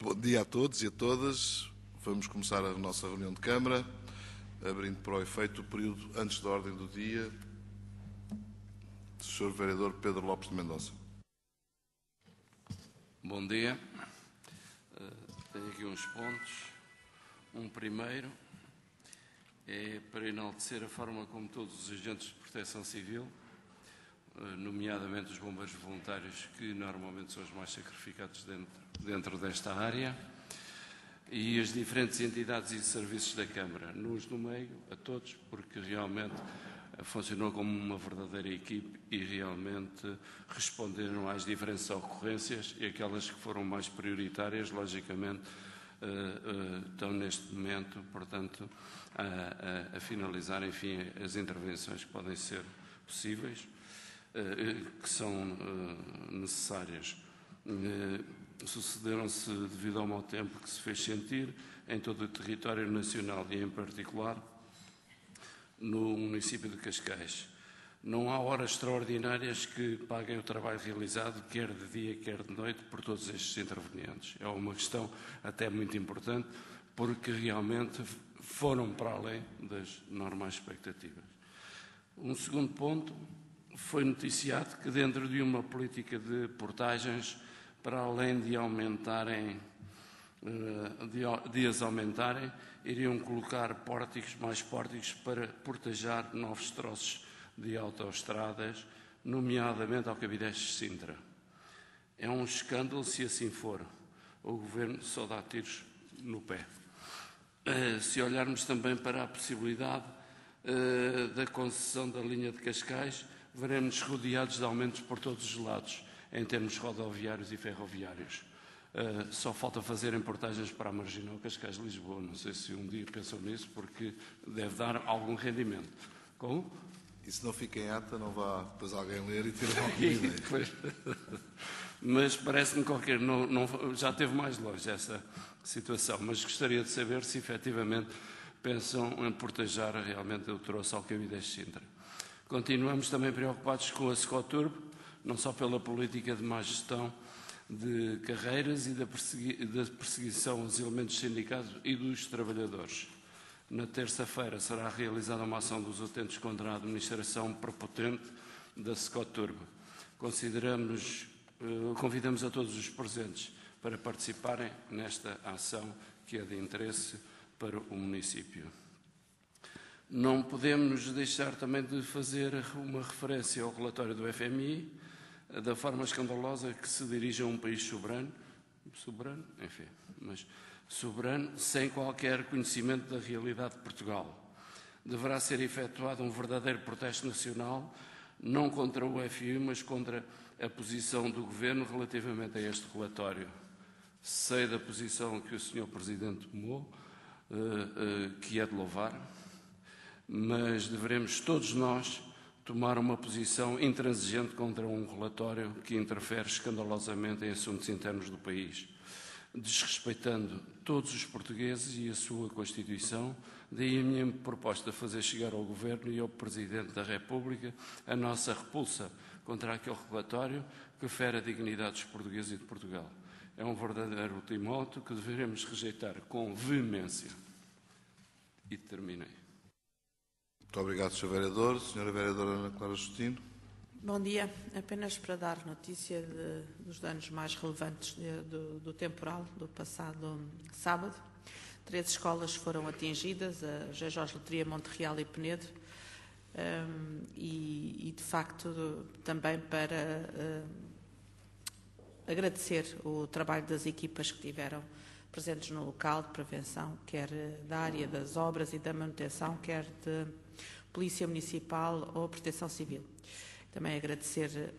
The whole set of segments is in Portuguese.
Bom dia a todos e a todas. Vamos começar a nossa reunião de Câmara, abrindo para o efeito o período antes da ordem do dia. Sr. Vereador Pedro Lopes de Mendonça. Bom dia. Tenho aqui uns pontos. Um primeiro é para enaltecer a forma como todos os agentes de proteção civil, nomeadamente os bombeiros voluntários, que normalmente são os mais sacrificados dentro desta área, e as diferentes entidades e serviços da Câmara, nos no meio, a todos, porque realmente funcionou como uma verdadeira equipe e realmente responderam às diferentes ocorrências, e aquelas que foram mais prioritárias, logicamente, estão neste momento, portanto, a finalizar, enfim, as intervenções que podem ser possíveis, que são necessárias. Sucederam-se devido ao mau tempo que se fez sentir em todo o território nacional e, em particular, no município de Cascais. Não há horas extraordinárias que paguem o trabalho realizado, quer de dia, quer de noite, por todos estes intervenientes. É uma questão até muito importante, porque realmente foram para além das normais expectativas. Um segundo ponto, foi noticiado que dentro de uma política de portagens, para além de aumentarem, de as aumentarem, iriam colocar mais pórticos para portajar novos troços de autoestradas, nomeadamente ao Cabidés de Sintra. É um escândalo se assim for. O Governo só dá tiros no pé. Se olharmos também para a possibilidade da concessão da linha de Cascais, veremos rodeados de aumentos por todos os lados, em termos rodoviários e ferroviários. Só falta fazer portagens para a Marginal Cascais-Lisboa. Não sei se um dia pensam nisso, porque deve dar algum rendimento. Como? E se não fica em ata, não vá depois alguém ler e ter alguma ideia. Mas parece-me já esteve mais longe essa situação, mas gostaria de saber se efetivamente pensam em portajar realmente o troço ao Cabidés de Sintra. Continuamos também preocupados com a Scoturbo, não só pela política de má gestão de carreiras e da perseguição aos elementos sindicatos e dos trabalhadores. Na terça-feira será realizada uma ação dos utentes contra a administração prepotente da Scoturbo. Convidamos a todos os presentes para participarem nesta ação que é de interesse para o município. Não podemos deixar também de fazer uma referência ao relatório do FMI, da forma escandalosa que se dirige a um país soberano, sem qualquer conhecimento da realidade de Portugal. Deverá ser efetuado um verdadeiro protesto nacional, não contra o FMI, mas contra a posição do Governo relativamente a este relatório. Sei da posição que o Sr. Presidente tomou, que é de louvar, mas deveremos todos nós tomar uma posição intransigente contra um relatório que interfere escandalosamente em assuntos internos do país, desrespeitando todos os portugueses e a sua Constituição. Daí a minha proposta de fazer chegar ao Governo e ao Presidente da República a nossa repulsa contra aquele relatório que fere a dignidade dos portugueses e de Portugal. É um verdadeiro ultimato que devemos rejeitar com veemência. E terminei. Muito obrigado, Sr. Vereador. Sra. Vereadora Ana Clara Justino. Bom dia. Apenas para dar notícia dos danos mais relevantes do temporal do passado sábado. 3 escolas foram atingidas, a J. Jorge Letria, Monte Real e Penedo, e de facto também para agradecer o trabalho das equipas que tiveram presentes no local de prevenção, quer da área das obras e da manutenção, quer de Polícia Municipal ou Proteção Civil. Também agradecer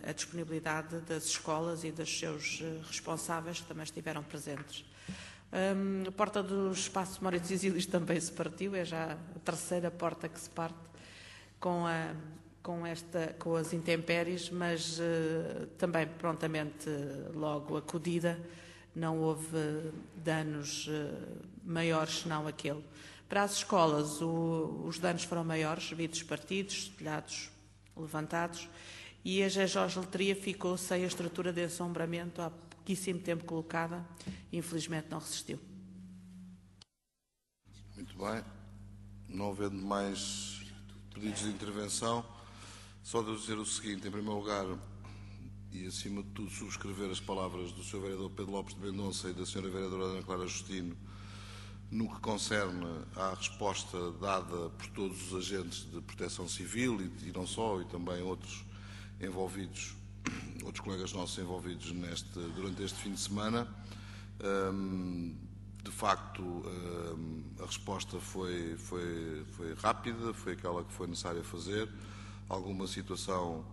a disponibilidade das escolas e dos seus responsáveis que também estiveram presentes. A porta do Espaço de Memória dos Exílios também se partiu, é já a terceira porta que se parte com as intempéries, mas também prontamente logo acudida, não houve danos maiores senão aquele. Para as escolas, os danos foram maiores, vidros partidos, telhados levantados, e a J. Jorge Letria ficou sem a estrutura de ensombramento pouquíssimo tempo colocada, infelizmente não resistiu. Muito bem. Não havendo mais pedidos de intervenção, só devo dizer o seguinte: em primeiro lugar, e acima de tudo subscrever as palavras do Sr. Vereador Pedro Lopes de Mendonça e da Sra. Vereadora Ana Clara Justino no que concerne à resposta dada por todos os agentes de proteção civil e não só, e também outros envolvidos, outros colegas nossos envolvidos durante este fim de semana. De facto, a resposta foi rápida, foi aquela que foi necessária fazer. Alguma situação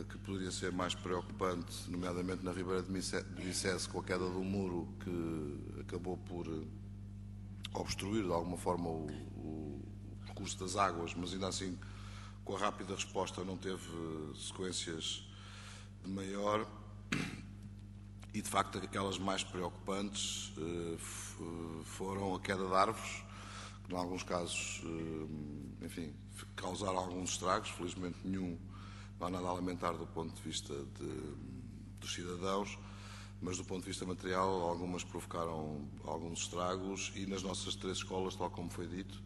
que poderia ser mais preocupante, nomeadamente na Ribeira de Micesse, com a queda do muro que acabou por obstruir de alguma forma o percurso das águas, mas ainda assim, com a rápida resposta, não teve sequências de maior. E, de facto, aquelas mais preocupantes foram a queda de árvores, que, em alguns casos, enfim, causaram alguns estragos. Felizmente, nenhum, não há nada a lamentar do ponto de vista dos cidadãos, mas do ponto de vista material, algumas provocaram alguns estragos e nas nossas 3 escolas, tal como foi dito,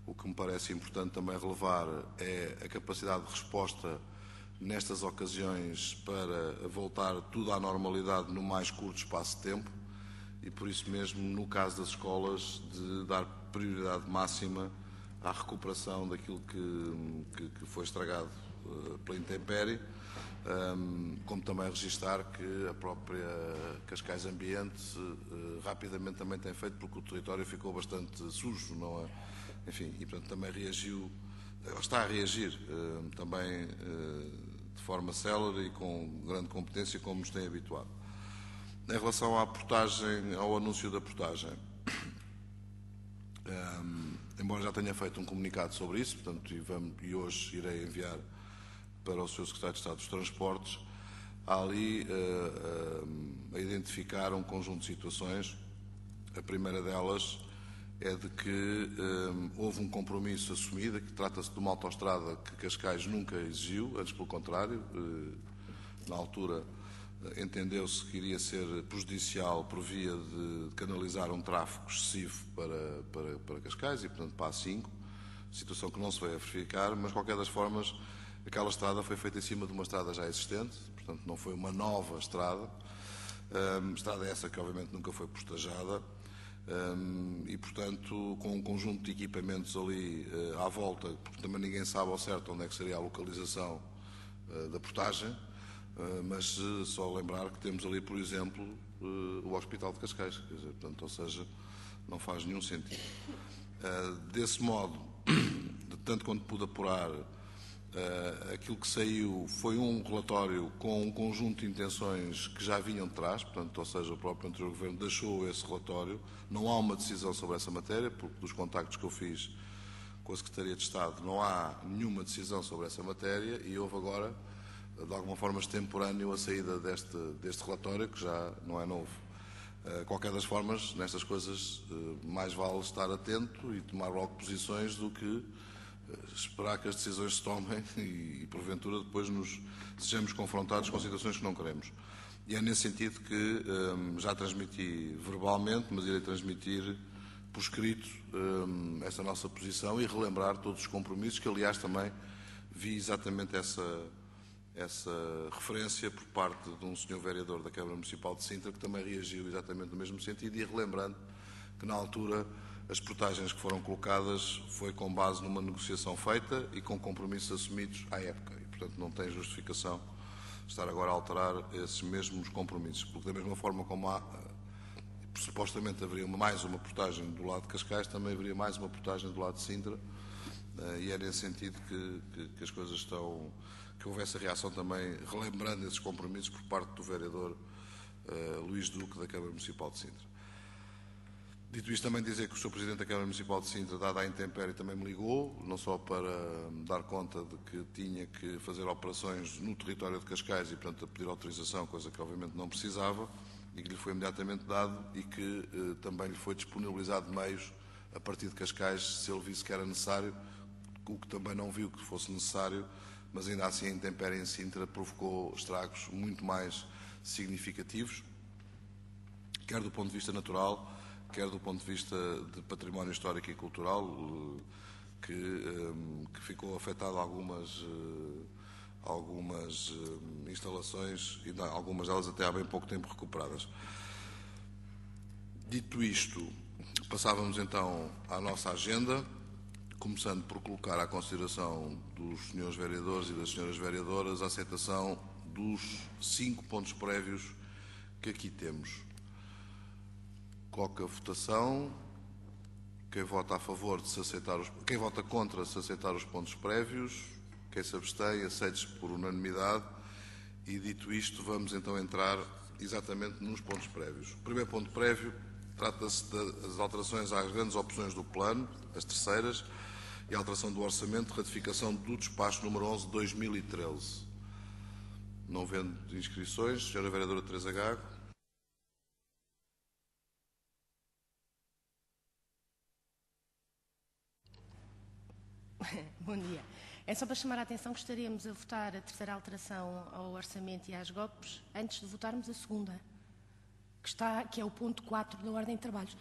o que me parece importante também relevar é a capacidade de resposta nestas ocasiões para voltar tudo à normalidade no mais curto espaço de tempo e, por isso mesmo, no caso das escolas, de dar prioridade máxima à recuperação daquilo que foi estragado pela intempérie, como também registar que a própria Cascais Ambiente rapidamente também tem feito, porque o território ficou bastante sujo, não é? Enfim, e portanto também reagiu, está a reagir também de forma célere e com grande competência, como nos tem habituado. Em relação à portagem, ao anúncio da portagem, embora já tenha feito um comunicado sobre isso, portanto, e hoje irei enviar para o Sr. Secretário de Estado dos Transportes, há ali a identificar um conjunto de situações. A primeira delas é de que houve um compromisso assumido, que trata-se de uma autoestrada que Cascais nunca exigiu, antes pelo contrário. Na altura entendeu-se que iria ser prejudicial por via de canalizar um tráfego excessivo para Cascais e, portanto, para a A5, situação que não se veio a verificar, mas, de qualquer das formas, aquela estrada foi feita em cima de uma estrada já existente, portanto, não foi uma nova estrada. Estrada essa que, obviamente, nunca foi postajada. E, portanto, com um conjunto de equipamentos ali à volta, porque também ninguém sabe ao certo onde é que seria a localização da portagem, mas só lembrar que temos ali, por exemplo, o Hospital de Cascais, quer dizer, portanto, ou seja, não faz nenhum sentido. Desse modo, tanto quanto pude apurar, aquilo que saiu foi um relatório com um conjunto de intenções que já vinham de trás, portanto, ou seja, o próprio anterior Governo deixou esse relatório. Não há uma decisão sobre essa matéria, porque dos contactos que eu fiz com a Secretaria de Estado não há nenhuma decisão sobre essa matéria e houve agora, de alguma forma extemporâneo, a saída deste relatório, que já não é novo. Qualquer das formas, nestas coisas, mais vale estar atento e tomar logo posições do que esperar que as decisões se tomem e porventura depois sejamos confrontados com situações que não queremos. E é nesse sentido que já transmiti verbalmente, mas irei transmitir por escrito esta nossa posição e relembrar todos os compromissos, que aliás também vi exatamente essa referência por parte de um senhor vereador da Câmara Municipal de Sintra, que também reagiu exatamente no mesmo sentido, e relembrando que na altura as portagens que foram colocadas foi com base numa negociação feita e com compromissos assumidos à época. E, portanto, não tem justificação estar agora a alterar esses mesmos compromissos. Porque, da mesma forma como supostamente haveria mais uma portagem do lado de Cascais, também haveria mais uma portagem do lado de Sintra. E é nesse sentido que as coisas estão... que houve essa reação também, relembrando esses compromissos por parte do vereador Luís Duque, da Câmara Municipal de Sintra. Dito isto, também dizer que o Sr. Presidente da Câmara Municipal de Sintra, dada a intempérie, também me ligou, não só para dar conta de que tinha que fazer operações no território de Cascais e, portanto, a pedir autorização, coisa que obviamente não precisava, e que lhe foi imediatamente dado e que também lhe foi disponibilizado meios a partir de Cascais, se ele visse que era necessário, o que também não viu que fosse necessário, mas ainda assim a intempérie em Sintra provocou estragos muito mais significativos quer do ponto de vista natural, quer do ponto de vista de património histórico e cultural, que ficou afetado algumas instalações, e algumas delas até há bem pouco tempo recuperadas. Dito isto, passávamos então à nossa agenda, começando por colocar à consideração dos senhores vereadores e das senhoras vereadoras a aceitação dos 5 pontos prévios que aqui temos. Coloco a votação. Quem vota a favor de se aceitar quem vota contra se aceitar os pontos prévios, quem se abstém, aceite-se por unanimidade. E dito isto, vamos então entrar exatamente nos pontos prévios. O primeiro ponto prévio trata-se das alterações às grandes opções do plano, as terceiras, e a alteração do orçamento, ratificação do despacho número 11 de 2013. Não vendo inscrições, Sra. Vereadora Teresa Gago. Bom dia. É só para chamar a atenção que estaremos a votar a terceira alteração ao orçamento e às GOPs antes de votarmos a segunda, que é o ponto 4 da ordem de trabalhos.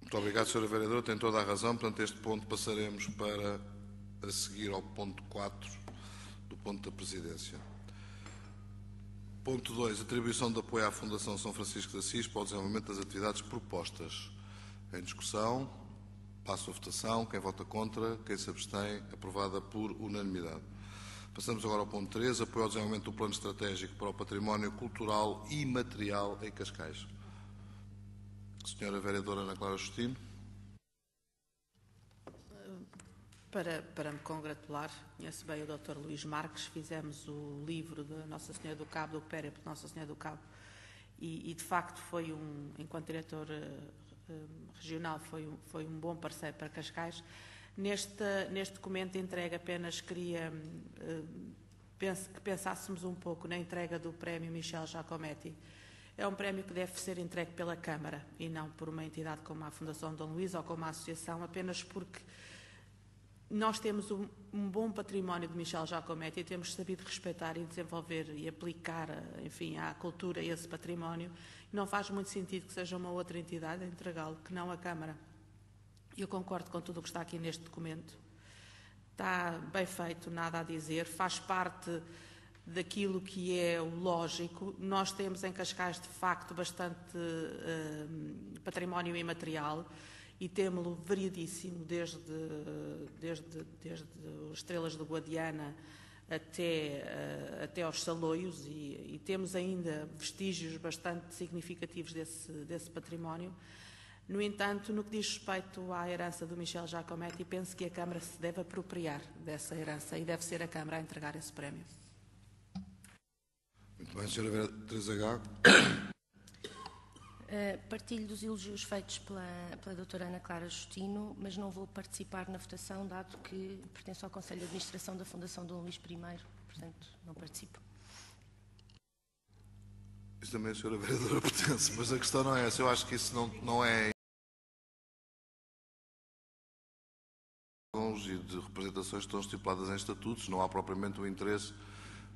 Muito obrigado, Sra. Vereadora. Tem toda a razão. Portanto, este ponto passaremos para a seguir ao ponto 4 do ponto da Presidência. Ponto 2. Atribuição de apoio à Fundação São Francisco de Assis para o desenvolvimento das atividades propostas. Em discussão. Passo a votação. Quem vota contra, quem se abstém, aprovada por unanimidade. Passamos agora ao ponto 3, apoio ao desenvolvimento do plano estratégico para o património cultural e material em Cascais. Senhora Vereadora Ana Clara Justino. Para me congratular, conheço bem o Dr. Luís Marques, fizemos o livro de Nossa Senhora do Cabo, do périplo de Nossa Senhora do Cabo, e de facto foi enquanto diretor regional, foi um bom parceiro para Cascais. Neste documento de entrega apenas queria que pensássemos um pouco na entrega do prémio Michel Giacometti. É um prémio que deve ser entregue pela Câmara e não por uma entidade como a Fundação Dom Luís ou como a Associação, apenas porque nós temos um bom património de Michel Giacometti e temos sabido respeitar e desenvolver e aplicar, enfim, à cultura esse património. Não faz muito sentido que seja uma outra entidade a entregá-lo, que não a Câmara. Eu concordo com tudo o que está aqui neste documento. Está bem feito, nada a dizer, faz parte daquilo que é o lógico. Nós temos em Cascais, de facto, bastante património imaterial e temos-lo variadíssimo, desde as Estrelas do Guadiana até aos Saloios, e temos ainda vestígios bastante significativos desse património. No entanto, no que diz respeito à herança do Michel Giacometti, penso que a Câmara se deve apropriar dessa herança e deve ser a Câmara a entregar esse prémio. Muito bem, Sra. Vereadora Teresa Gago. Partilho dos elogios feitos pela doutora Ana Clara Justino, mas não vou participar na votação, dado que pertenço ao Conselho de Administração da Fundação Dom Luís I, portanto, não participo. Isso também a Sra. Vereadora pertence, mas a questão não é essa. Eu acho que isso não é e de representações que estão estipuladas em estatutos, não há propriamente o interesse,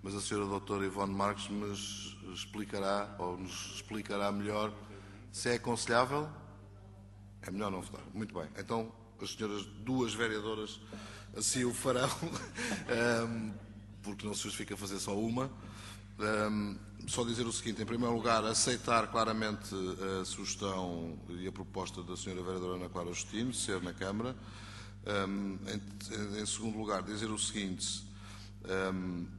mas a Sra. Doutora Ivone Marques nos explicará melhor se é aconselhável. É melhor não votar. Muito bem. Então, as senhoras duas vereadoras assim o farão, porque não se justifica fazer só uma. Só dizer o seguinte: em primeiro lugar, aceitar claramente a sugestão e a proposta da Sra. Vereadora Ana Clara Justino, de ser na Câmara. Em segundo lugar, dizer o seguinte: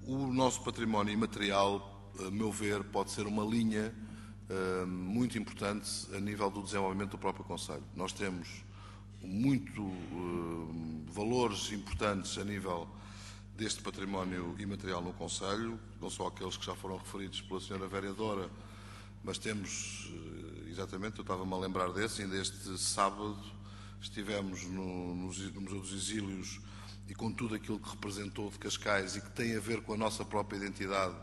o nosso património imaterial, a meu ver, pode ser uma linha muito importante a nível do desenvolvimento do próprio Conselho. Nós temos valores importantes a nível deste património imaterial no Conselho, não só aqueles que já foram referidos pela Sra. Vereadora, mas temos, exatamente, eu estava-me a lembrar desse, ainda este sábado estivemos no Museu dos Exílios e com tudo aquilo que representou de Cascais e que tem a ver com a nossa própria identidade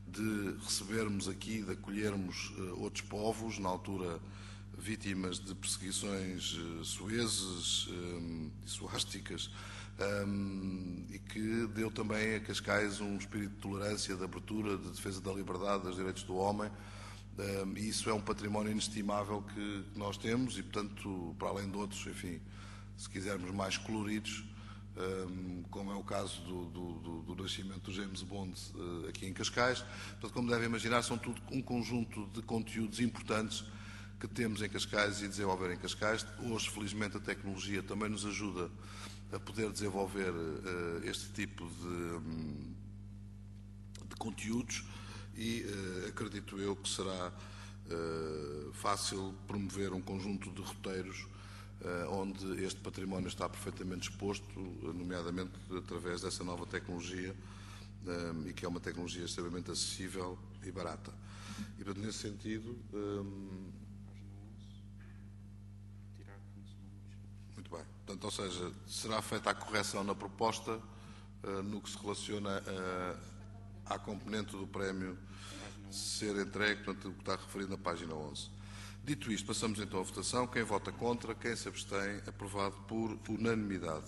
de recebermos aqui, de acolhermos outros povos, na altura vítimas de perseguições suezes e suásticas, e que deu também a Cascais um espírito de tolerância, de abertura, de defesa da liberdade, dos direitos do homem. E isso é um património inestimável que nós temos e, portanto, para além de outros, enfim, se quisermos mais coloridos, como é o caso do nascimento do James Bond aqui em Cascais. Portanto, como devem imaginar, são tudo um conjunto de conteúdos importantes que temos em Cascais e desenvolver em Cascais. Hoje, felizmente, a tecnologia também nos ajuda a poder desenvolver este tipo de conteúdos e acredito eu que será fácil promover um conjunto de roteiros onde este património está perfeitamente exposto, nomeadamente através dessa nova tecnologia e que é uma tecnologia extremamente acessível e barata. E, portanto, nesse sentido, muito bem. Portanto, ou seja, será feita a correção na proposta no que se relaciona à componente do prémio ser entregue, portanto, o que está referido na página 11. Dito isto, passamos então à votação. Quem vota contra, quem se abstém, aprovado por unanimidade.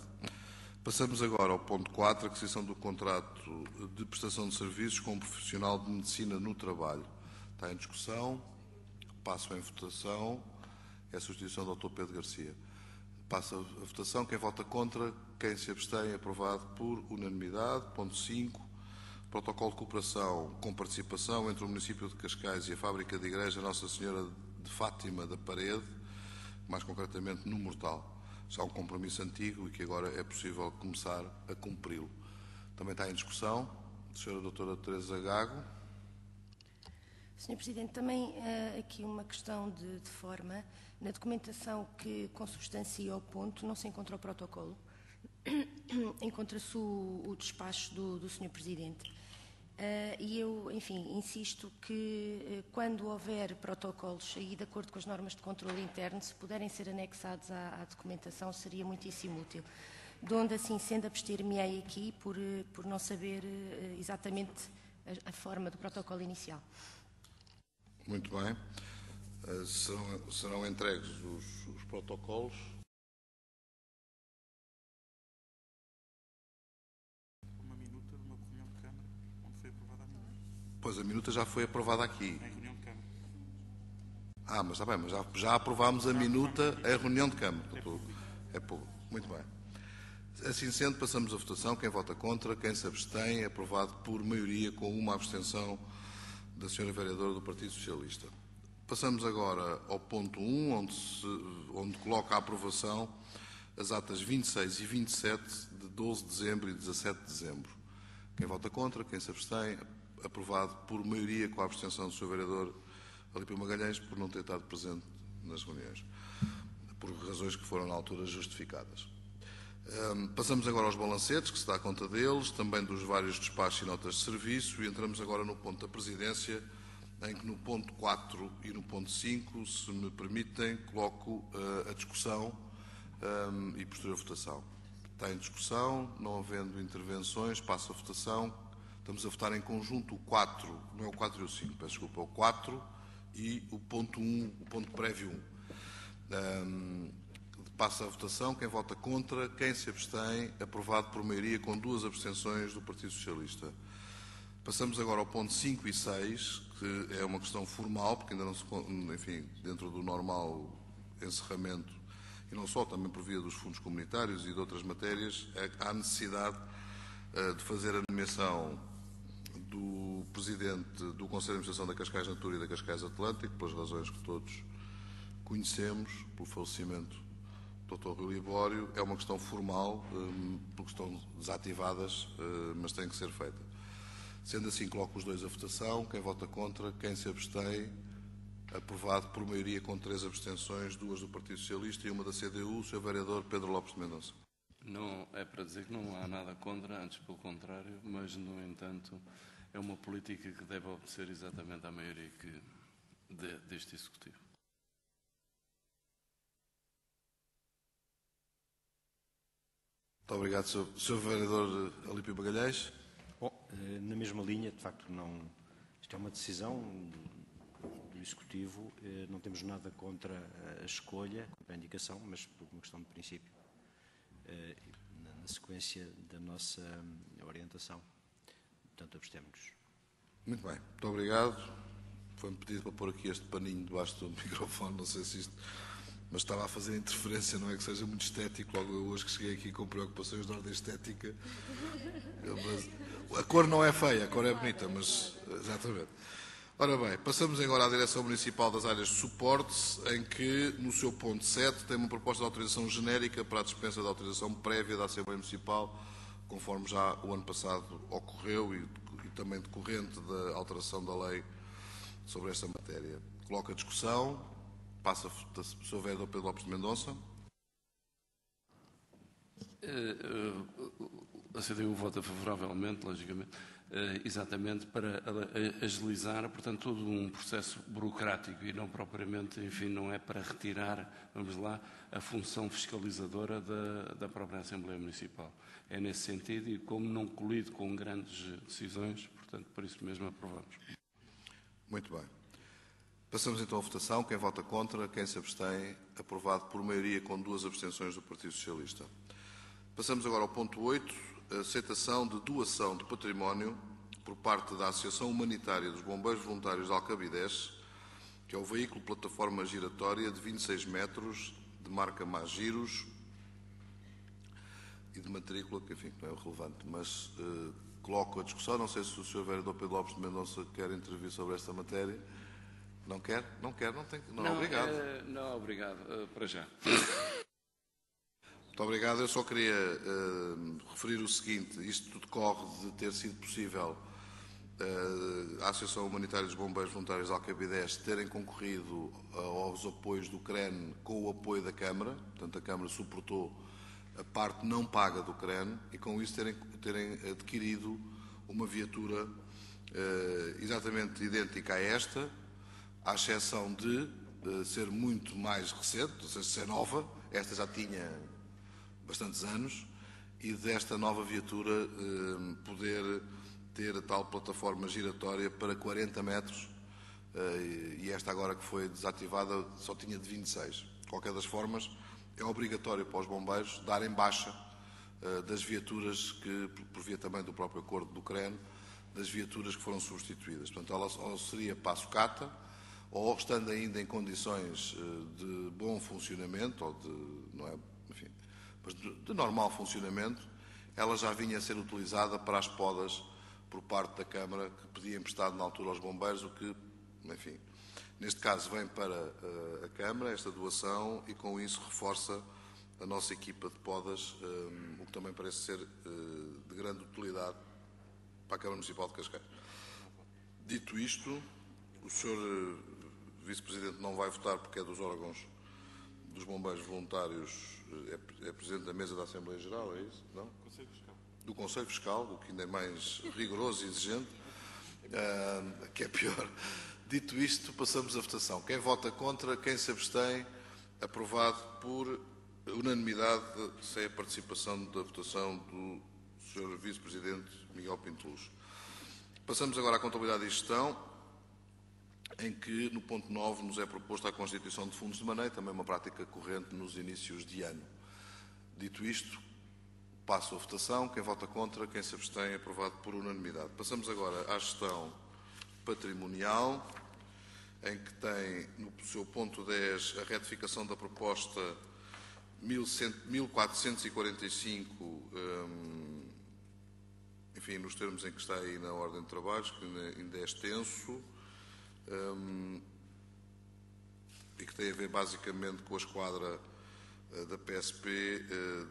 Passamos agora ao ponto 4, aquisição do contrato de prestação de serviços com um profissional de medicina no trabalho. Está em discussão. Passo em votação. É a substituição do Dr. Pedro Garcia. Passa a votação. Quem vota contra, quem se abstém, aprovado por unanimidade. Ponto 5. Protocolo de cooperação com participação entre o município de Cascais e a fábrica de igreja Nossa Senhora de Fátima da Parede, mais concretamente no Mortal. Já um compromisso antigo e que agora é possível começar a cumpri-lo. Também está em discussão. Senhora Doutora Teresa Gago. Sr. Presidente, também aqui uma questão de forma. Na documentação que consubstancia o ponto não se encontra o protocolo. Encontra-se o despacho do Sr. Presidente. E eu, enfim, insisto que quando houver protocolos aí de acordo com as normas de controle interno, se puderem ser anexados à documentação, seria muitíssimo útil. De onde, assim, sendo, abster-me-ei aqui por não saber exatamente a forma do protocolo inicial. Muito bem. Serão entregues os protocolos. Pois, a minuta já foi aprovada aqui. Em reunião de Câmara. Mas está bem, mas já aprovámos a minuta em reunião de Câmara. É público. Muito bem. Assim sendo, passamos a votação. Quem vota contra, quem se abstém, é aprovado por maioria com uma abstenção da Sra. Vereadora do Partido Socialista. Passamos agora ao ponto 1, onde coloca a aprovação as atas 26 e 27 de 12 de dezembro e 17 de dezembro. Quem vota contra, quem se abstém, aprovado por maioria com a abstenção do Sr. Vereador Alípio Magalhães por não ter estado presente nas reuniões, por razões que foram na altura justificadas. Passamos agora aos balancetes, que se dá conta deles, também dos vários despachos e notas de serviço, e entramos agora no ponto da Presidência, em que no ponto 4 e no ponto 5, se me permitem, coloco a discussão e posterior votação. Está em discussão, não havendo intervenções, passo a votação. Estamos a votar em conjunto o 4, não é o 4 e o 5, peço desculpa, o 4 e o ponto 1, o ponto prévio 1. Passa a votação, quem vota contra, quem se abstém, aprovado por maioria com 2 abstenções do Partido Socialista. Passamos agora ao ponto 5 e 6, que é uma questão formal, porque ainda não se, enfim, dentro do normal encerramento, e não só, também por via dos fundos comunitários e de outras matérias, há necessidade de fazer a nomeação do Presidente do Conselho de Administração da Cascais Natura e da Cascais Atlântico, pelas razões que todos conhecemos, pelo falecimento do Dr. Rui Libório. É uma questão formal, porque estão desativadas, mas tem que ser feita. Sendo assim, coloco os 2 a votação. Quem vota contra, quem se abstém, aprovado por maioria com 3 abstenções, 2 do Partido Socialista e 1 da CDU, o Sr. Vereador Pedro Lopes de Mendonça. Não é para dizer que não há nada contra, antes pelo contrário, mas, no entanto, é uma política que deve obedecer exatamente à maioria deste Executivo. Muito obrigado, Sr. Vereador Alípio Magalhães. Bom, na mesma linha, de facto, isto é uma decisão do Executivo, não temos nada contra a escolha, contra a indicação, mas por uma questão de princípio, na sequência da nossa orientação. Portanto, abstemos-nos. Muito bem, muito obrigado. Foi-me pedido para pôr aqui este paninho debaixo do microfone, não sei se isto... Mas estava a fazer interferência, não é que seja muito estético. Logo eu hoje que cheguei aqui com preocupações de ordem estética. Mas a cor não é feia, a cor é bonita, mas... Exatamente. Ora bem, passamos agora à Direção Municipal das Áreas de Suporte, em que, no seu ponto 7, tem uma proposta de autorização genérica para a dispensa da autorização prévia da Assembleia Municipal, conforme já o ano passado ocorreu e também decorrente da alteração da lei sobre esta matéria. Coloco a discussão. Passa o Sr. Vereador Pedro Lopes de Mendonça. A CDU vota favoravelmente, logicamente, exatamente para agilizar, portanto, todo um processo burocrático e não propriamente, enfim, não é para retirar, vamos lá, a função fiscalizadora da própria Assembleia Municipal. É nesse sentido e como não colide com grandes decisões, portanto, por isso mesmo aprovamos. Muito bem. Passamos então à votação. Quem vota contra, quem se abstém, aprovado por maioria com 2 abstenções do Partido Socialista. Passamos agora ao ponto 8, a aceitação de doação de património por parte da Associação Humanitária dos Bombeiros Voluntários de Alcabidez, que é o veículo plataforma giratória de 26 metros, de marca Magiros e de matrícula, que enfim não é relevante, mas coloco a discussão. Não sei se o Sr. Vereador Pedro Lopes de Mendonça quer intervir sobre esta matéria. Não quer? Não quer, não tem. Não, obrigado. Não, obrigado. Para já. Muito obrigado. Eu só queria referir o seguinte. Isto decorre de ter sido possível a Associação Humanitária dos Bombeiros Voluntários de Alcabidez terem concorrido aos apoios do CREN com o apoio da Câmara. Portanto, a Câmara suportou a parte não paga do CREN e com isso terem adquirido uma viatura exatamente idêntica a esta, à exceção de ser muito mais recente, ou seja, ser nova. Esta já tinha bastantes anos, e desta nova viatura poder ter a tal plataforma giratória para 40 metros, e esta agora que foi desativada só tinha de 26. De qualquer das formas, é obrigatório para os bombeiros darem baixa das viaturas que, por via também do próprio acordo do CREN, das viaturas que foram substituídas. Portanto, ela seria para a sucata, ou estando ainda em condições de bom funcionamento, ou de, não é, enfim, mas de normal funcionamento, ela já vinha a ser utilizada para as podas por parte da Câmara, que pedia emprestado na altura aos bombeiros, o que, enfim, neste caso vem para a Câmara, esta doação, e com isso reforça a nossa equipa de podas, o que também parece ser de grande utilidade para a Câmara Municipal de Cascais. Dito isto, o Sr. Vice-Presidente não vai votar porque é dos órgãos dos bombeiros voluntários, é Presidente da Mesa da Assembleia Geral, é isso? Não? Conselho Fiscal. Do Conselho Fiscal, o que ainda é mais rigoroso e exigente, que é pior. Dito isto, passamos à votação. Quem vota contra, quem se abstém, aprovado por unanimidade, sem a participação da votação do Sr. Vice-Presidente Miguel Pinto Luz. Passamos agora à contabilidade e gestão, em que, no ponto 9, nos é proposta a constituição de fundos de maneio, também uma prática corrente nos inícios de ano. Dito isto, passo a votação. Quem vota contra, quem se abstém, aprovado por unanimidade. Passamos agora à gestão patrimonial, em que tem, no seu ponto 10, a retificação da proposta 1445, enfim, nos termos em que está aí na ordem de trabalhos, que ainda é extenso, e que tem a ver basicamente com a esquadra da PSP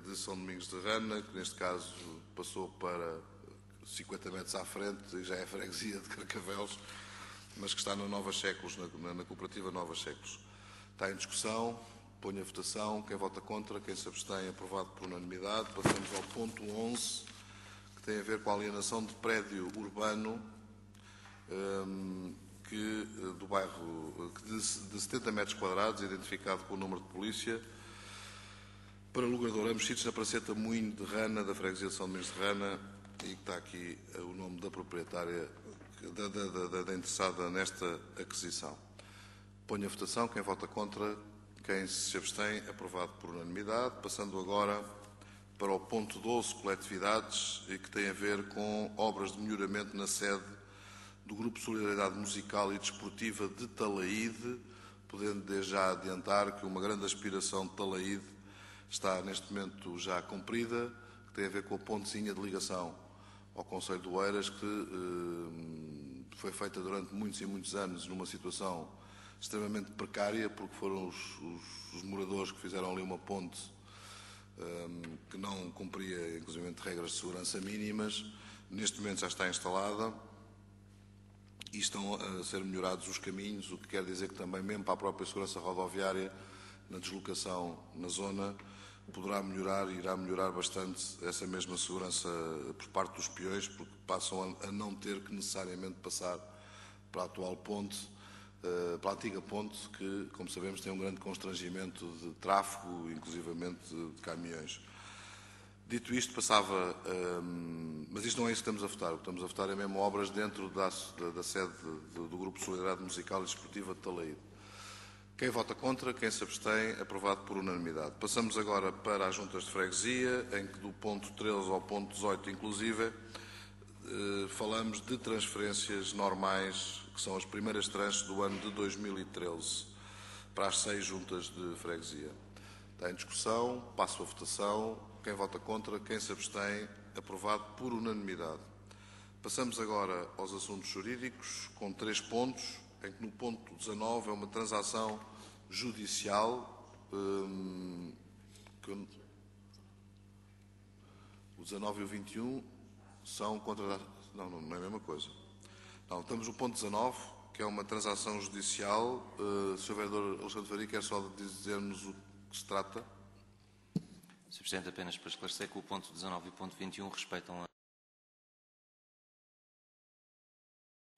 de São Domingos de Rana, que neste caso passou para 50 metros à frente e já é freguesia de Carcavelos, mas que está na Nova Séculos, na cooperativa Nova Séculos. Está em discussão, ponho a votação. Quem vota contra, quem se abstém, aprovado por unanimidade. Passamos ao ponto 11, que tem a ver com a alienação de prédio urbano do bairro de 70 metros quadrados, identificado com o número de polícia, para logrador, ambos sítios na Praceta Moinho de Rana, da freguesia de São Domingos de Rana, e que está aqui o nome da proprietária, da interessada nesta aquisição. Ponho a votação. Quem vota contra, quem se abstém, aprovado por unanimidade. Passando agora para o ponto 12, coletividades, e que tem a ver com obras de melhoramento na sede do Grupo Solidariedade Musical e Desportiva de Talaíde, podendo desde já adiantar que uma grande aspiração de Talaíde está neste momento já cumprida, que tem a ver com a pontezinha de ligação ao Concelho de Oeiras, que foi feita durante muitos e muitos anos numa situação extremamente precária, porque foram os moradores que fizeram ali uma ponte que não cumpria, inclusive, regras de segurança mínimas. Neste momento já está instalada e estão a ser melhorados os caminhos, o que quer dizer que também, mesmo para a própria segurança rodoviária, na deslocação na zona, poderá melhorar e irá melhorar bastante essa mesma segurança por parte dos peões, porque passam a não ter que necessariamente passar para a atual ponte, para a antiga ponte, que, como sabemos, tem um grande constrangimento de tráfego, inclusivamente de caminhões. Dito isto, passava... mas isto não é isso que estamos a votar. O que estamos a votar é mesmo obras dentro da sede do Grupo Solidariedade Musical e Desportiva de Talaíde. Quem vota contra, quem se abstém, aprovado por unanimidade. Passamos agora para as juntas de freguesia, em que do ponto 13 ao ponto 18, inclusive, falamos de transferências normais, que são as primeiras tranches do ano de 2013, para as 6 juntas de freguesia. Está em discussão, passo a votação. Quem vota contra, quem se abstém, aprovado por unanimidade. Passamos agora aos assuntos jurídicos, com 3 pontos, em que no ponto 19 é uma transação judicial. O 19 e o 21 são contra... Não é a mesma coisa. Não, estamos no ponto 19, que é uma transação judicial. O Sr. Vereador Alexandre Faria quer só dizer-nos o que se trata. Sr. Presidente, apenas para esclarecer que o ponto 19 e o ponto 21 respeitam a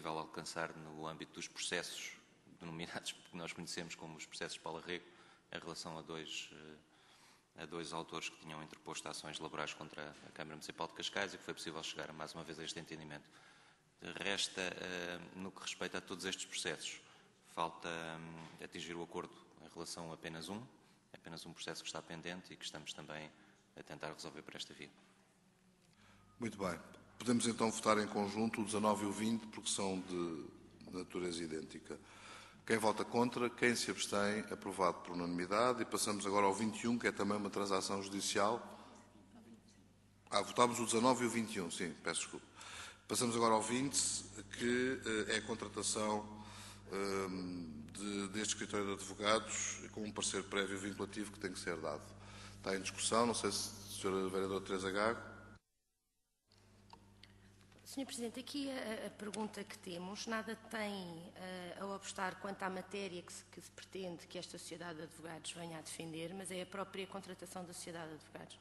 alcançar no âmbito dos processos denominados, que nós conhecemos como os processos Paula Rego, em relação a dois autores que tinham interposto ações laborais contra a Câmara Municipal de Cascais e que foi possível chegar mais uma vez a este entendimento. Resta, no que respeita a todos estes processos, falta atingir o acordo em relação a apenas um processo que está pendente e que estamos também a tentar resolver por esta via. Muito bem. Podemos então votar em conjunto o 19 e o 20, porque são de natureza idêntica. Quem vota contra, quem se abstém, aprovado por unanimidade. E passamos agora ao 21, que é também uma transação judicial. Votámos o 19 e o 21, sim, peço desculpa. Passamos agora ao 20, que é a contratação deste escritório de advogados com um parecer prévio vinculativo que tem que ser dado. Está em discussão, não sei se a Sra. Vereadora Teresa Gago. Sr. Presidente, aqui a pergunta que temos nada tem a obstar quanto à matéria que se pretende que esta Sociedade de Advogados venha a defender, mas é a própria contratação da Sociedade de Advogados.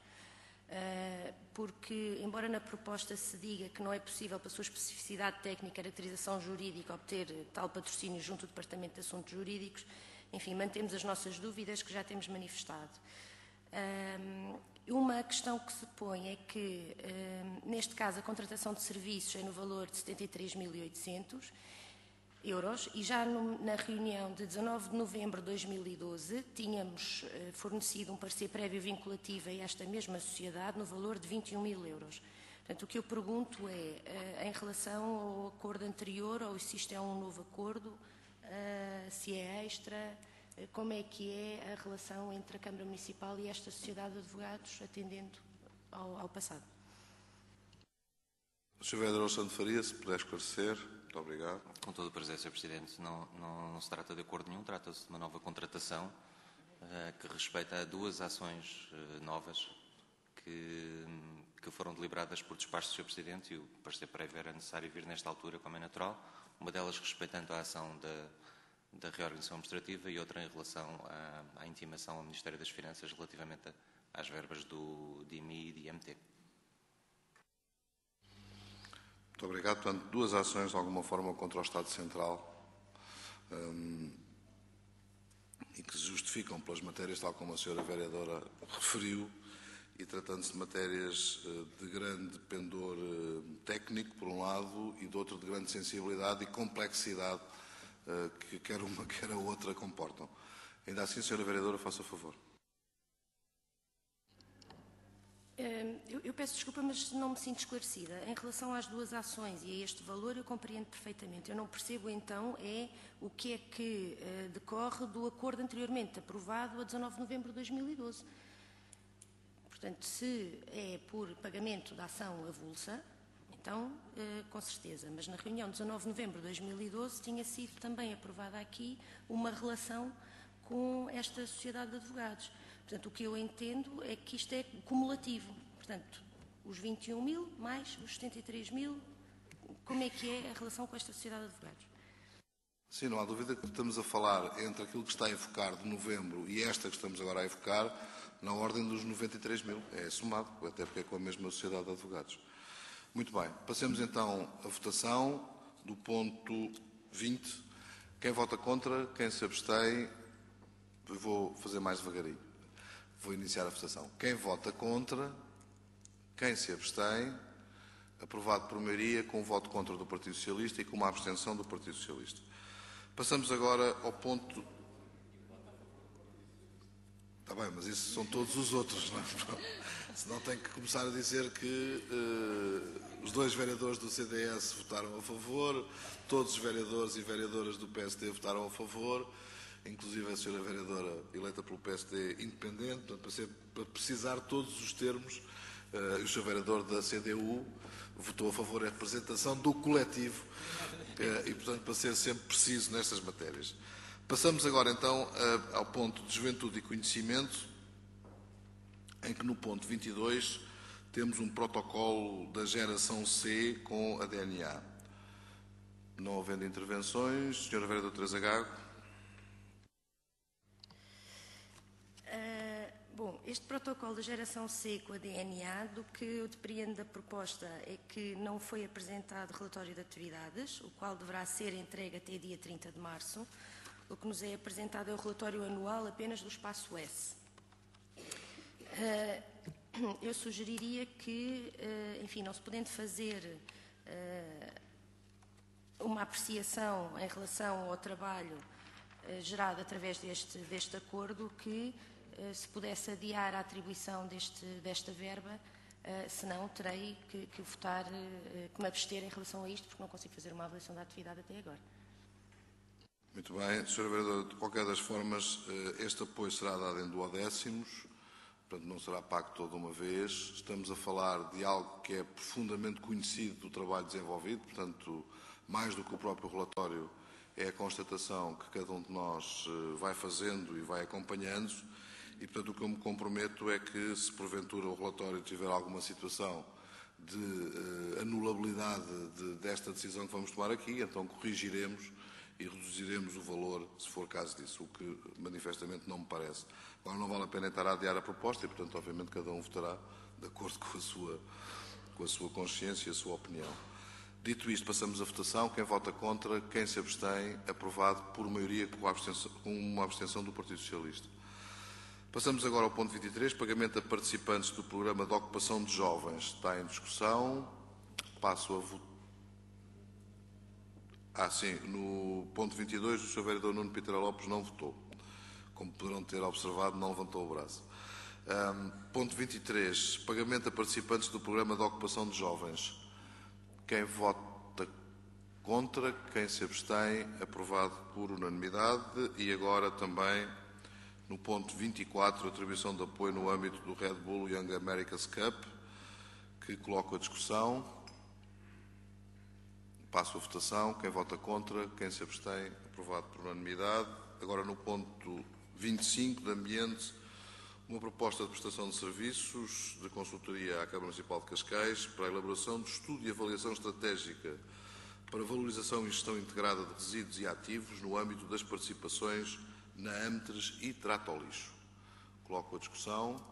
Porque, embora na proposta se diga que não é possível, pela sua especificidade técnica e caracterização jurídica, obter tal patrocínio junto do Departamento de Assuntos Jurídicos, enfim, mantemos as nossas dúvidas que já temos manifestado. Uma questão que se põe é que, neste caso, a contratação de serviços é no valor de 73.800 euros e já na reunião de 19 de novembro de 2012 tínhamos fornecido um parecer prévio vinculativo a esta mesma sociedade no valor de 21.000 euros. Portanto, o que eu pergunto é, em relação ao acordo anterior, ou se isto é um novo acordo, se é extra... Como é que é a relação entre a Câmara Municipal e esta Sociedade de Advogados, atendendo ao passado? Sr. Vereador Alexandre Faria, se puder esclarecer. Muito obrigado. Com todo o prazer, Sr. Presidente. Não se trata de acordo nenhum, trata-se de uma nova contratação que respeita a 2 ações novas que foram deliberadas por despacho do Sr. Presidente e o parecer prévio era necessário vir nesta altura, como é natural. Uma delas respeitando a ação da reorganização administrativa e outra em relação à intimação ao Ministério das Finanças relativamente às verbas do DIMI e do IMT. Muito obrigado. Portanto, 2 ações de alguma forma contra o Estado Central e que se justificam pelas matérias, tal como a Sra. Vereadora referiu, e tratando-se de matérias de grande pendor técnico, por um lado, e de outro de grande sensibilidade e complexidade que quer uma, quer a outra comportam. Ainda assim, Sra. Vereadora, faça favor. Eu peço desculpa, mas não me sinto esclarecida. Em relação às duas ações e a este valor, eu compreendo perfeitamente. Eu não percebo, então, o que é que decorre do acordo anteriormente aprovado a 19 de novembro de 2012. Portanto, se é por pagamento da ação avulsa, então, com certeza. Mas na reunião de 19 de novembro de 2012 tinha sido também aprovada aqui uma relação com esta sociedade de advogados. Portanto, o que eu entendo é que isto é cumulativo. Portanto, os 21 mil mais os 73 mil, como é que é a relação com esta sociedade de advogados? Sim, não há dúvida que estamos a falar entre aquilo que está a evocar de novembro e esta que estamos agora a evocar na ordem dos 93 mil. É somado, até porque é com a mesma sociedade de advogados. Muito bem, passemos então à votação do ponto 20. Quem vota contra, quem se abstém, vou fazer mais devagarinho. Vou iniciar a votação. Quem vota contra, quem se abstém, aprovado por maioria, com o voto contra do Partido Socialista e com uma abstenção do Partido Socialista. Passamos agora ao ponto... Está bem, mas isso são todos os outros, não é? Senão tenho que começar a dizer que os dois vereadores do CDS votaram a favor, todos os vereadores e vereadoras do PSD votaram a favor, inclusive a senhora vereadora eleita pelo PSD independente, portanto, para precisar todos os termos, o senhor vereador da CDU votou a favor da representação do coletivo e, portanto, para ser sempre preciso nestas matérias. Passamos agora, então, ao ponto de juventude e conhecimento, em que no ponto 22 temos um protocolo da geração C com a DNA. Não havendo intervenções, senhora vereadora Teresa Gago. Bom, este protocolo da geração C com a DNA, do que eu depreendo da proposta é que não foi apresentado relatório de atividades, o qual deverá ser entregue até dia 30 de março. O que nos é apresentado é o relatório anual apenas do espaço S. Eu sugeriria que, enfim, não se podendo fazer uma apreciação em relação ao trabalho gerado através deste acordo, que se pudesse adiar a atribuição desta verba, senão terei que votar, que me abster em relação a isto, porque não consigo fazer uma avaliação da atividade até agora. Muito bem. Sr. Vereador, de qualquer das formas, este apoio será dado em duodécimos, portanto não será pago toda uma vez. Estamos a falar de algo que é profundamente conhecido do trabalho desenvolvido, portanto, mais do que o próprio relatório, é a constatação que cada um de nós vai fazendo e vai acompanhando. E, portanto, o que eu me comprometo é que, se porventura o relatório tiver alguma situação de anulabilidade desta decisão que vamos tomar aqui, então corrigiremos e reduziremos o valor, se for caso disso, o que manifestamente não me parece. Agora, não vale a pena estar a adiar a proposta e, portanto, obviamente, cada um votará de acordo com a sua consciência e a sua opinião. Dito isto, passamos à votação. Quem vota contra, quem se abstém, aprovado por maioria com uma abstenção do Partido Socialista. Passamos agora ao ponto 23, pagamento a participantes do programa de ocupação de jovens. Está em discussão. Passo a votar. Sim, no ponto 22, o Sr. Vereador Nuno Piteira Lopes não votou. Como poderão ter observado, não levantou o braço. Ponto 23, pagamento a participantes do programa de ocupação de jovens. Quem vota contra, quem se abstém, aprovado por unanimidade. E agora também, no ponto 24, atribuição de apoio no âmbito do Red Bull Young America's Cup, que coloco a discussão. Passo a votação. Quem vota contra, quem se abstém, aprovado por unanimidade. Agora, no ponto 25, de ambiente, uma proposta de prestação de serviços de consultoria à Câmara Municipal de Cascais para a elaboração de estudo e avaliação estratégica para valorização e gestão integrada de resíduos e ativos no âmbito das participações na Amtres e Trato-Lixo. Coloco a discussão.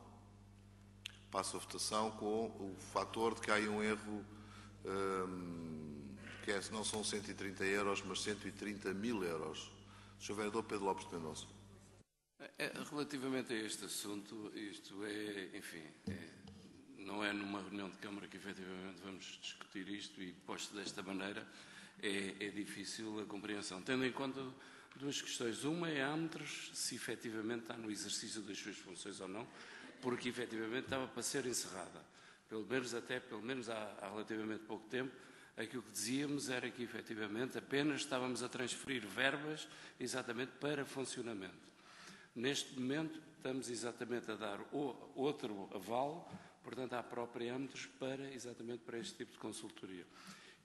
Passo a votação com o fator de que há aí um erro, que não são 130 euros, mas 130 mil euros. Sr. Vereador Pedro Lopes de Mendonça. Relativamente a este assunto, isto é, enfim, não é numa reunião de Câmara que efetivamente vamos discutir isto e posto desta maneira é difícil a compreensão, tendo em conta duas questões. Uma é a Amtres, se efetivamente está no exercício das suas funções ou não, porque efetivamente estava para ser encerrada. Pelo menos há relativamente pouco tempo, aquilo que dizíamos era que efetivamente apenas estávamos a transferir verbas exatamente para funcionamento. Neste momento estamos exatamente a dar outro aval, portanto, à própria Âmetros exatamente para este tipo de consultoria.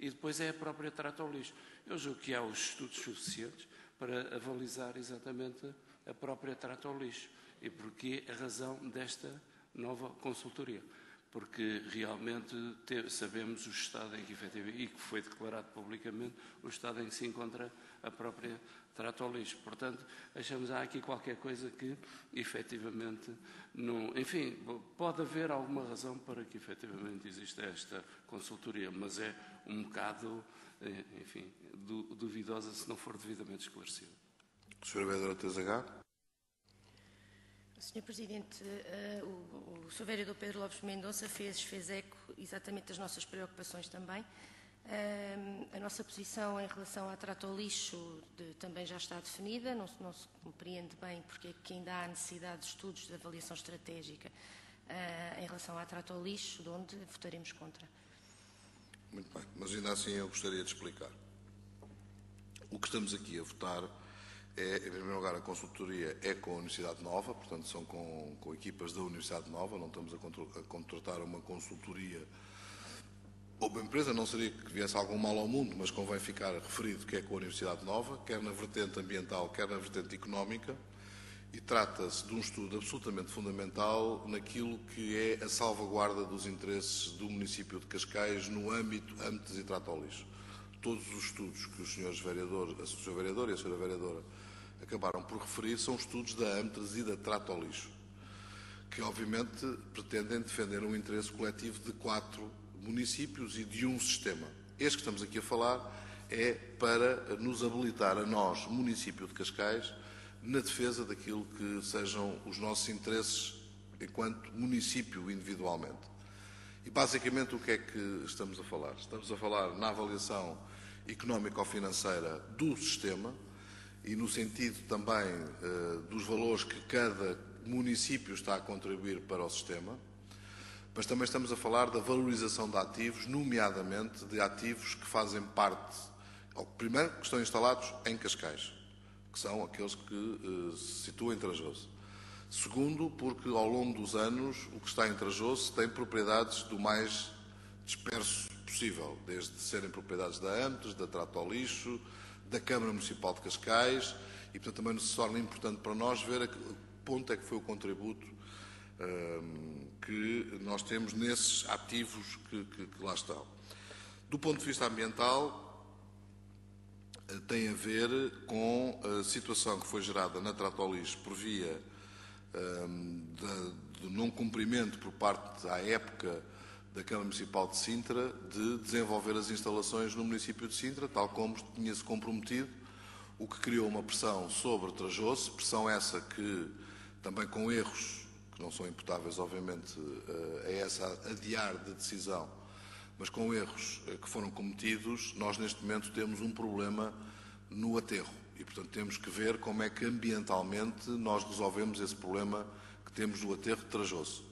E depois é a própria Trata ao Lixo. Eu julgo que há os estudos suficientes para avalizar exatamente a própria Trata ao Lixo. E porquê a razão desta nova consultoria? Porque realmente sabemos o estado em que, efetivamente, e que foi declarado publicamente, o estado em que se encontra a própria Trata ao Lixo. Portanto, achamos que há aqui qualquer coisa que, efetivamente, não... Enfim, pode haver alguma razão para que, efetivamente, exista esta consultoria, mas é um bocado, enfim, duvidosa se não for devidamente esclarecida. Sra. Vereadora Teresa Gá. Sr. Presidente, o Sr. Vereador Pedro Lopes Mendonça fez eco exatamente das nossas preocupações também. A nossa posição em relação à Trata ao Lixo também já está definida, não se compreende bem porque é que ainda há necessidade de estudos de avaliação estratégica em relação à Trata ao Lixo, de onde votaremos contra. Muito bem, mas ainda assim eu gostaria de explicar. O que estamos aqui a votar é, em primeiro lugar, a consultoria é com a Universidade Nova, portanto são com equipas da Universidade Nova, não estamos a contratar uma consultoria ou uma empresa, não seria que viesse algum mal ao mundo, mas convém ficar referido que é com a Universidade Nova, quer na vertente ambiental, quer na vertente económica, e trata-se de um estudo absolutamente fundamental naquilo que é a salvaguarda dos interesses do município de Cascais no âmbito Âmetros e Trata ao Lixo. Todos os estudos que os senhores vereadores, o Sr. Vereador e a Sra. Vereadora acabaram por referir são estudos da Âmetros e da Trata ao Lixo, que obviamente pretendem defender um interesse coletivo de 4 municípios e de um sistema. Este que estamos aqui a falar é para nos habilitar a nós, município de Cascais, na defesa daquilo que sejam os nossos interesses enquanto município individualmente. E basicamente o que é que estamos a falar? Estamos a falar na avaliação económico-financeira do sistema e no sentido também dos valores que cada município está a contribuir para o sistema, mas também estamos a falar da valorização de ativos, nomeadamente de ativos que fazem parte, primeiro, que estão instalados em Cascais, que são aqueles que se situam em Trajoso. Segundo, porque ao longo dos anos o que está em Trajoso tem propriedades do mais disperso possível, desde serem propriedades da Âmetros, da Trata ao Lixo, da Câmara Municipal de Cascais, e portanto também nos torna importante para nós ver a que ponto é que foi o contributo que nós temos nesses ativos que lá estão. Do ponto de vista ambiental, tem a ver com a situação que foi gerada na Trata ao Lixo por via do não cumprimento por parte, à época, da Câmara Municipal de Sintra de desenvolver as instalações no município de Sintra, tal como tinha-se comprometido, o que criou uma pressão sobre Trajoso, pressão essa que, também com erros, que não são imputáveis, obviamente, a essa adiar de decisão, mas com erros que foram cometidos, nós neste momento temos um problema no aterro. E, portanto, temos que ver como é que ambientalmente nós resolvemos esse problema que temos no aterro de Trajoso.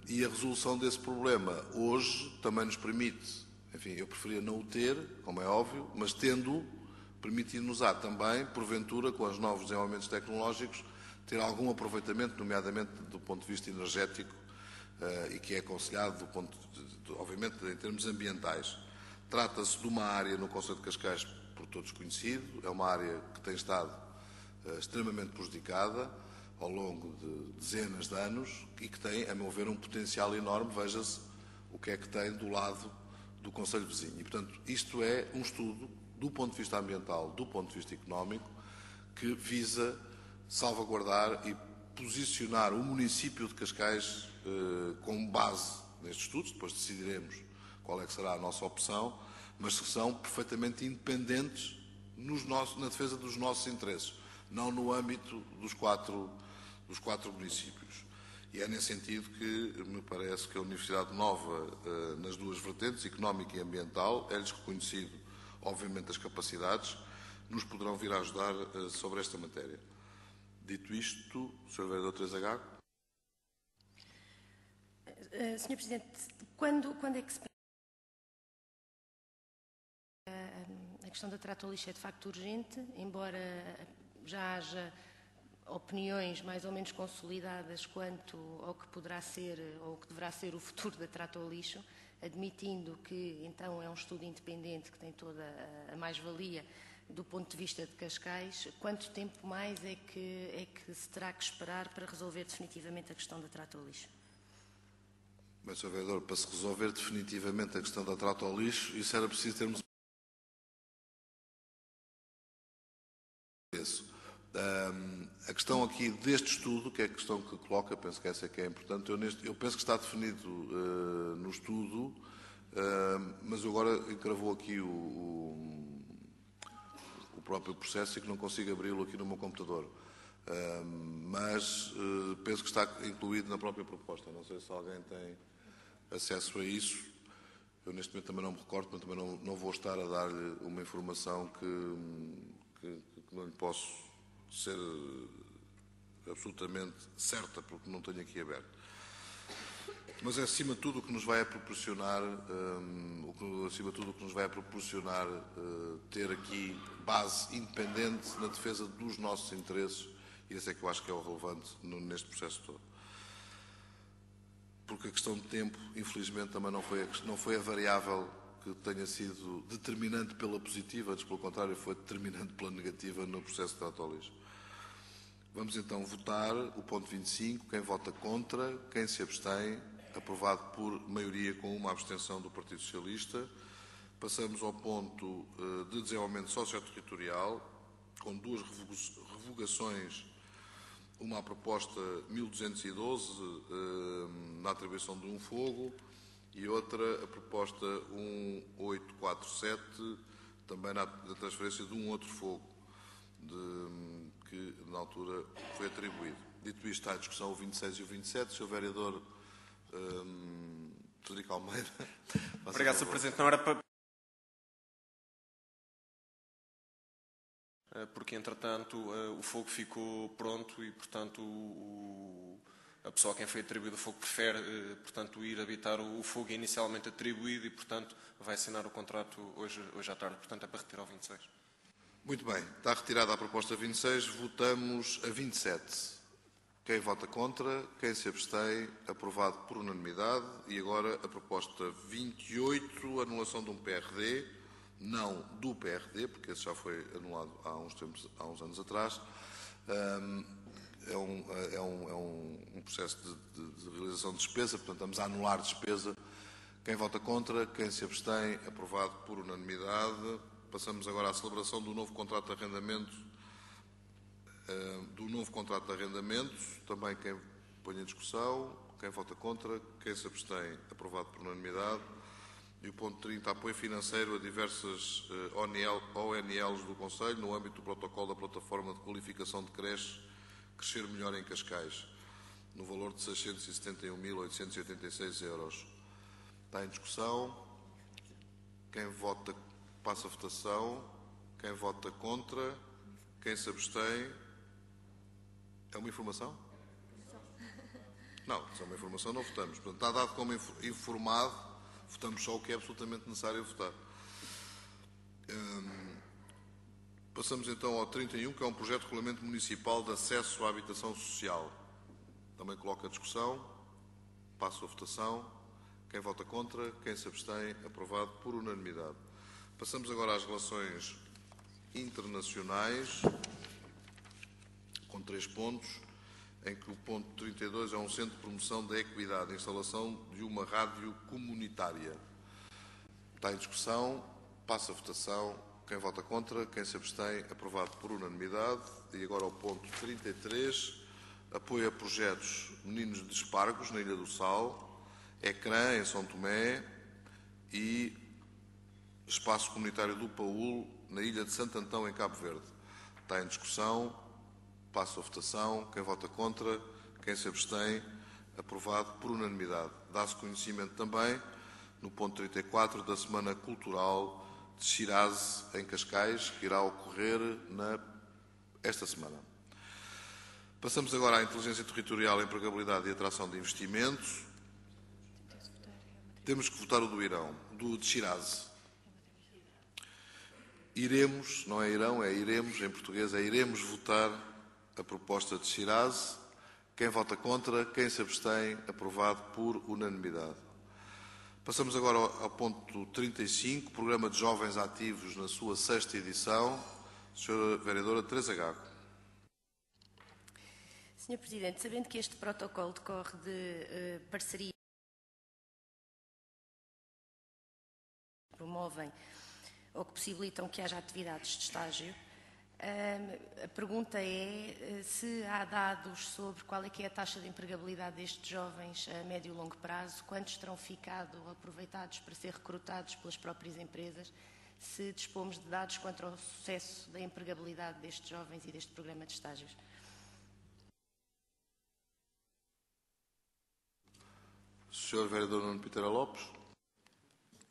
E a resolução desse problema hoje também nos permite, enfim, eu preferia não o ter, como é óbvio, mas tendo, permitindo-nos também, porventura, com os novos desenvolvimentos tecnológicos, ter algum aproveitamento, nomeadamente do ponto de vista energético, e que é aconselhado, obviamente, em termos ambientais. Trata-se de uma área no concelho de Cascais, por todos conhecido, é uma área que tem estado extremamente prejudicada ao longo de dezenas de anos e que tem, a meu ver, um potencial enorme. Veja-se o que é que tem do lado do concelho vizinho. E, portanto, isto é um estudo do ponto de vista ambiental, do ponto de vista económico, que visa salvaguardar e posicionar o município de Cascais como base nestes estudos. Depois decidiremos qual é que será a nossa opção, mas que são perfeitamente independentes na defesa dos nossos interesses, não no âmbito dos quatro municípios. E é nesse sentido que me parece que a Universidade Nova, nas duas vertentes, económica e ambiental, é-lhes reconhecido, obviamente, as capacidades, nos poderão vir a ajudar sobre esta matéria. Dito isto, Sr. Vereador Teresa Gago. Sr. Presidente, quando é que se... A questão da trata ao lixo é de facto urgente, embora já haja opiniões mais ou menos consolidadas quanto ao que poderá ser ou que deverá ser o futuro da trata ao lixo, admitindo que então é um estudo independente que tem toda a mais-valia do ponto de vista de Cascais. Quanto tempo mais é que se terá que esperar para resolver definitivamente a questão da trata ao lixo? Bem, Sr. Vereador, para se resolver definitivamente a questão da trata ao lixo, isso era preciso termos a questão aqui deste estudo, que é a questão que coloca, penso que essa é que é importante, eu penso que está definido no estudo, mas eu agora encravou aqui o próprio processo e que não consigo abri-lo aqui no meu computador. Mas penso que está incluído na própria proposta. Não sei se alguém tem acesso a isso. Eu neste momento também não me recordo, mas também não vou estar a dar-lhe uma informação que não lhe posso ser absolutamente certa, porque não tenho aqui aberto. Mas é acima de tudo o que nos vai proporcionar, ter aqui base independente na defesa dos nossos interesses, e esse é que eu acho que é o relevante neste processo todo. Porque a questão de tempo, infelizmente, também não foi a variável que tenha sido determinante pela positiva, antes pelo contrário, foi determinante pela negativa no processo de trata ao lixo. Vamos então votar o ponto 25, quem vota contra, quem se abstém, aprovado por maioria com uma abstenção do Partido Socialista. Passamos ao ponto de desenvolvimento socioterritorial, com duas revogações, uma à proposta 1212, na atribuição de um fogo, e outra a proposta 1847, também na transferência de um outro fogo, que na altura foi atribuído. Dito isto, está a discussão o 26 e o 27. Sr. Vereador Frederico Almeida. Obrigado, Sr. Presidente. Não era para... Porque, entretanto, o fogo ficou pronto e, portanto, a pessoa a quem foi atribuído o fogo prefere, portanto, ir habitar o fogo inicialmente atribuído e, portanto, vai assinar o contrato hoje à tarde. Portanto, é para retirar o 26. Muito bem. Está retirada a proposta 26. Votamos a 27. Quem vota contra? Quem se abstém? Aprovado por unanimidade. E agora a proposta 28, anulação de um PRD, não do PRD, porque esse já foi anulado há uns anos atrás. É um processo de realização de despesa, portanto estamos a anular despesa. Quem vota contra? Quem se abstém? Aprovado por unanimidade. Passamos agora à celebração do novo contrato de arrendamento. Também quem põe em discussão, quem vota contra, quem se abstém, aprovado por unanimidade. E o ponto 30, apoio financeiro a diversas ONLs do Conselho, no âmbito do protocolo da plataforma de qualificação de creches Crescer Melhor em Cascais, no valor de 671.886 euros. Está em discussão. Quem vota, passa a votação. Quem vota contra, quem se abstém. É uma informação? Não, se é uma informação não votamos. Portanto, está dado como informado, votamos só o que é absolutamente necessário votar. Passamos então ao 31, que é um projeto de regulamento municipal de acesso à habitação social. Também coloca a discussão. Passo a votação. Quem vota contra, quem se abstém, aprovado por unanimidade. Passamos agora às relações internacionais, com 3 pontos, em que o ponto 32 é um centro de promoção da equidade, instalação de uma rádio comunitária. Está em discussão, passa a votação. Quem vota contra, quem se abstém, aprovado por unanimidade. E agora ao ponto 33, apoio a projetos Meninos de Espargos, na Ilha do Sal, Ecrã, em São Tomé, e Espaço Comunitário do Paúl, na Ilha de Santo Antão, em Cabo Verde. Está em discussão, passo a votação. Quem vota contra, quem se abstém, aprovado por unanimidade. Dá-se conhecimento também, no ponto 34, da Semana Cultural de Shiraz, em Cascais, que irá ocorrer esta semana. Passamos agora à inteligência territorial, empregabilidade e atração de investimentos. Temos que votar o do Irão, de Shiraz. Iremos, não é Irão, é iremos, em português é iremos votar a proposta de Shiraz. Quem vota contra, quem se abstém, aprovado por unanimidade. Passamos agora ao ponto 35, Programa de Jovens Ativos na sua 6ª edição. Senhora Vereadora Teresa Gago. Senhor Presidente, sabendo que este protocolo decorre de parceria que promovem ou que possibilitam que haja atividades de estágio, a pergunta é se há dados sobre qual é que é a taxa de empregabilidade destes jovens a médio e longo prazo, quantos terão ficado aproveitados para ser recrutados pelas próprias empresas, se dispomos de dados quanto ao sucesso da empregabilidade destes jovens e deste programa de estágios. Senhor Vereador Nuno Piteira Lopes.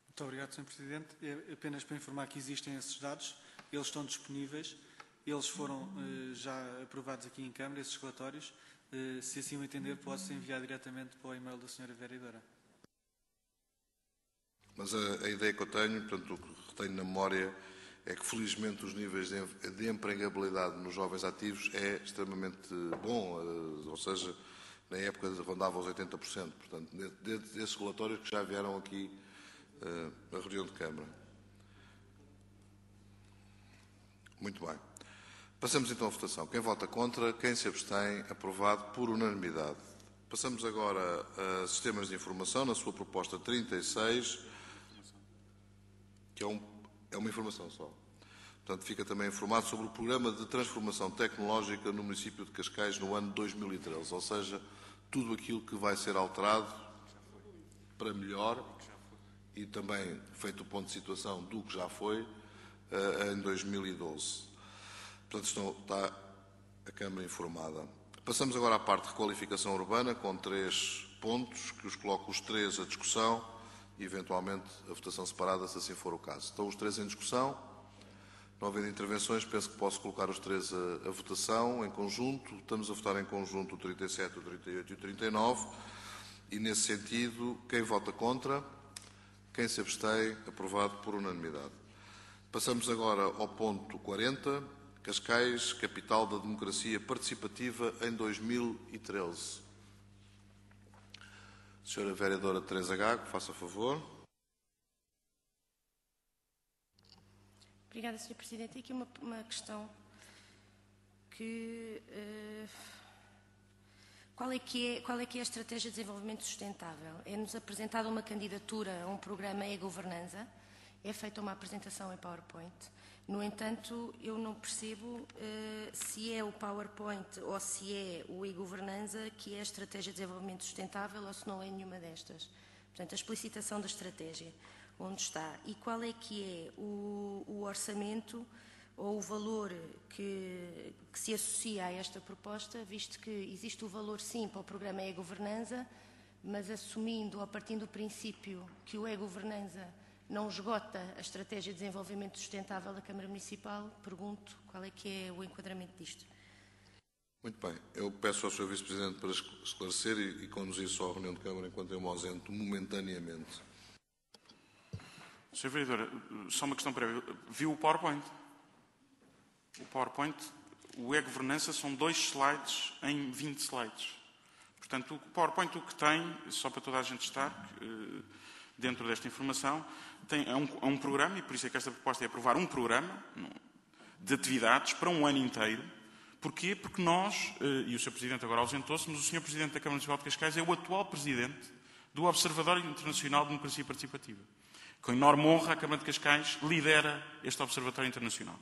Muito obrigado, Sr. Presidente. É apenas para informar que existem esses dados, eles estão disponíveis, eles foram já aprovados aqui em Câmara, esses relatórios. Se assim o entender, posso enviar diretamente para o e-mail da Sra. Vereadora. Mas a ideia que eu tenho, portanto, o que retenho na memória, é que felizmente os níveis de empregabilidade nos jovens ativos é extremamente bom, ou seja, na época rondava os 80%, portanto, desses relatórios que já vieram aqui na reunião de Câmara. Muito bem. Passamos então à votação. Quem vota contra, quem se abstém, aprovado por unanimidade. Passamos agora a sistemas de informação, na sua proposta 36, que é uma informação só. Portanto, fica também informado sobre o Programa de Transformação Tecnológica no município de Cascais no ano 2013, ou seja, tudo aquilo que vai ser alterado para melhor e também feito o ponto de situação do que já foi em 2012. Portanto, está a Câmara informada. Passamos agora à parte de requalificação urbana, com 3 pontos, que os coloco os 3 à discussão e, eventualmente, a votação separada, se assim for o caso. Estão os 3 em discussão. Não havendo intervenções, penso que posso colocar os 3 a votação em conjunto. Estamos a votar em conjunto o 37, o 38 e o 39. E, nesse sentido, quem vota contra, quem se abstém, aprovado por unanimidade. Passamos agora ao ponto 40. Cascais, capital da democracia participativa em 2013. Senhora Vereadora Teresa Gago, faça favor. Obrigada, Sr. Presidente. Tem aqui uma questão que... Qual é que é a estratégia de desenvolvimento sustentável? É-nos apresentada uma candidatura a um programa e-governança, é feita uma apresentação em PowerPoint. No entanto, eu não percebo se é o PowerPoint ou se é o e-governança que é a estratégia de desenvolvimento sustentável ou se não é nenhuma destas. Portanto, a explicitação da estratégia, onde está, e qual é que é o orçamento ou o valor que se associa a esta proposta, visto que existe o valor, sim, para o programa e-governança, mas assumindo ou partindo do princípio que o e-governança não esgota a estratégia de desenvolvimento sustentável da Câmara Municipal, pergunto qual é que é o enquadramento disto. Muito bem. Eu peço ao Sr. Vice-Presidente para esclarecer e conduzir só a reunião de Câmara enquanto eu me ausento momentaneamente. Sr. Vereador, só uma questão prévia. Viu o PowerPoint? O PowerPoint, o e-governança são 2 slides em 20 slides. Portanto, o PowerPoint o que tem, só para toda a gente estar dentro desta informação, é um programa, e por isso é que esta proposta é aprovar um programa de atividades para um ano inteiro. Porquê? Porque nós, e o Sr. Presidente agora ausentou-se, mas o Sr. Presidente da Câmara Municipal de Cascais é o atual Presidente do Observatório Internacional de Democracia Participativa. Com enorme honra, a Câmara de Cascais lidera este Observatório Internacional.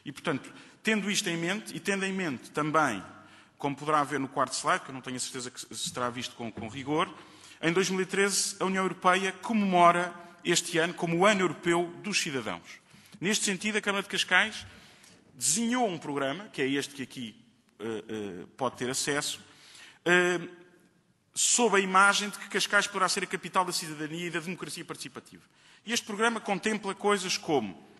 E, portanto, tendo isto em mente, e tendo em mente também, como poderá ver no 4º slide, que eu não tenho a certeza que se terá visto com rigor, em 2013 a União Europeia comemora este ano como o Ano Europeu dos Cidadãos. Neste sentido, a Câmara de Cascais desenhou um programa, que é este que aqui pode ter acesso, sob a imagem de que Cascais poderá ser a capital da cidadania e da democracia participativa. E este programa contempla coisas como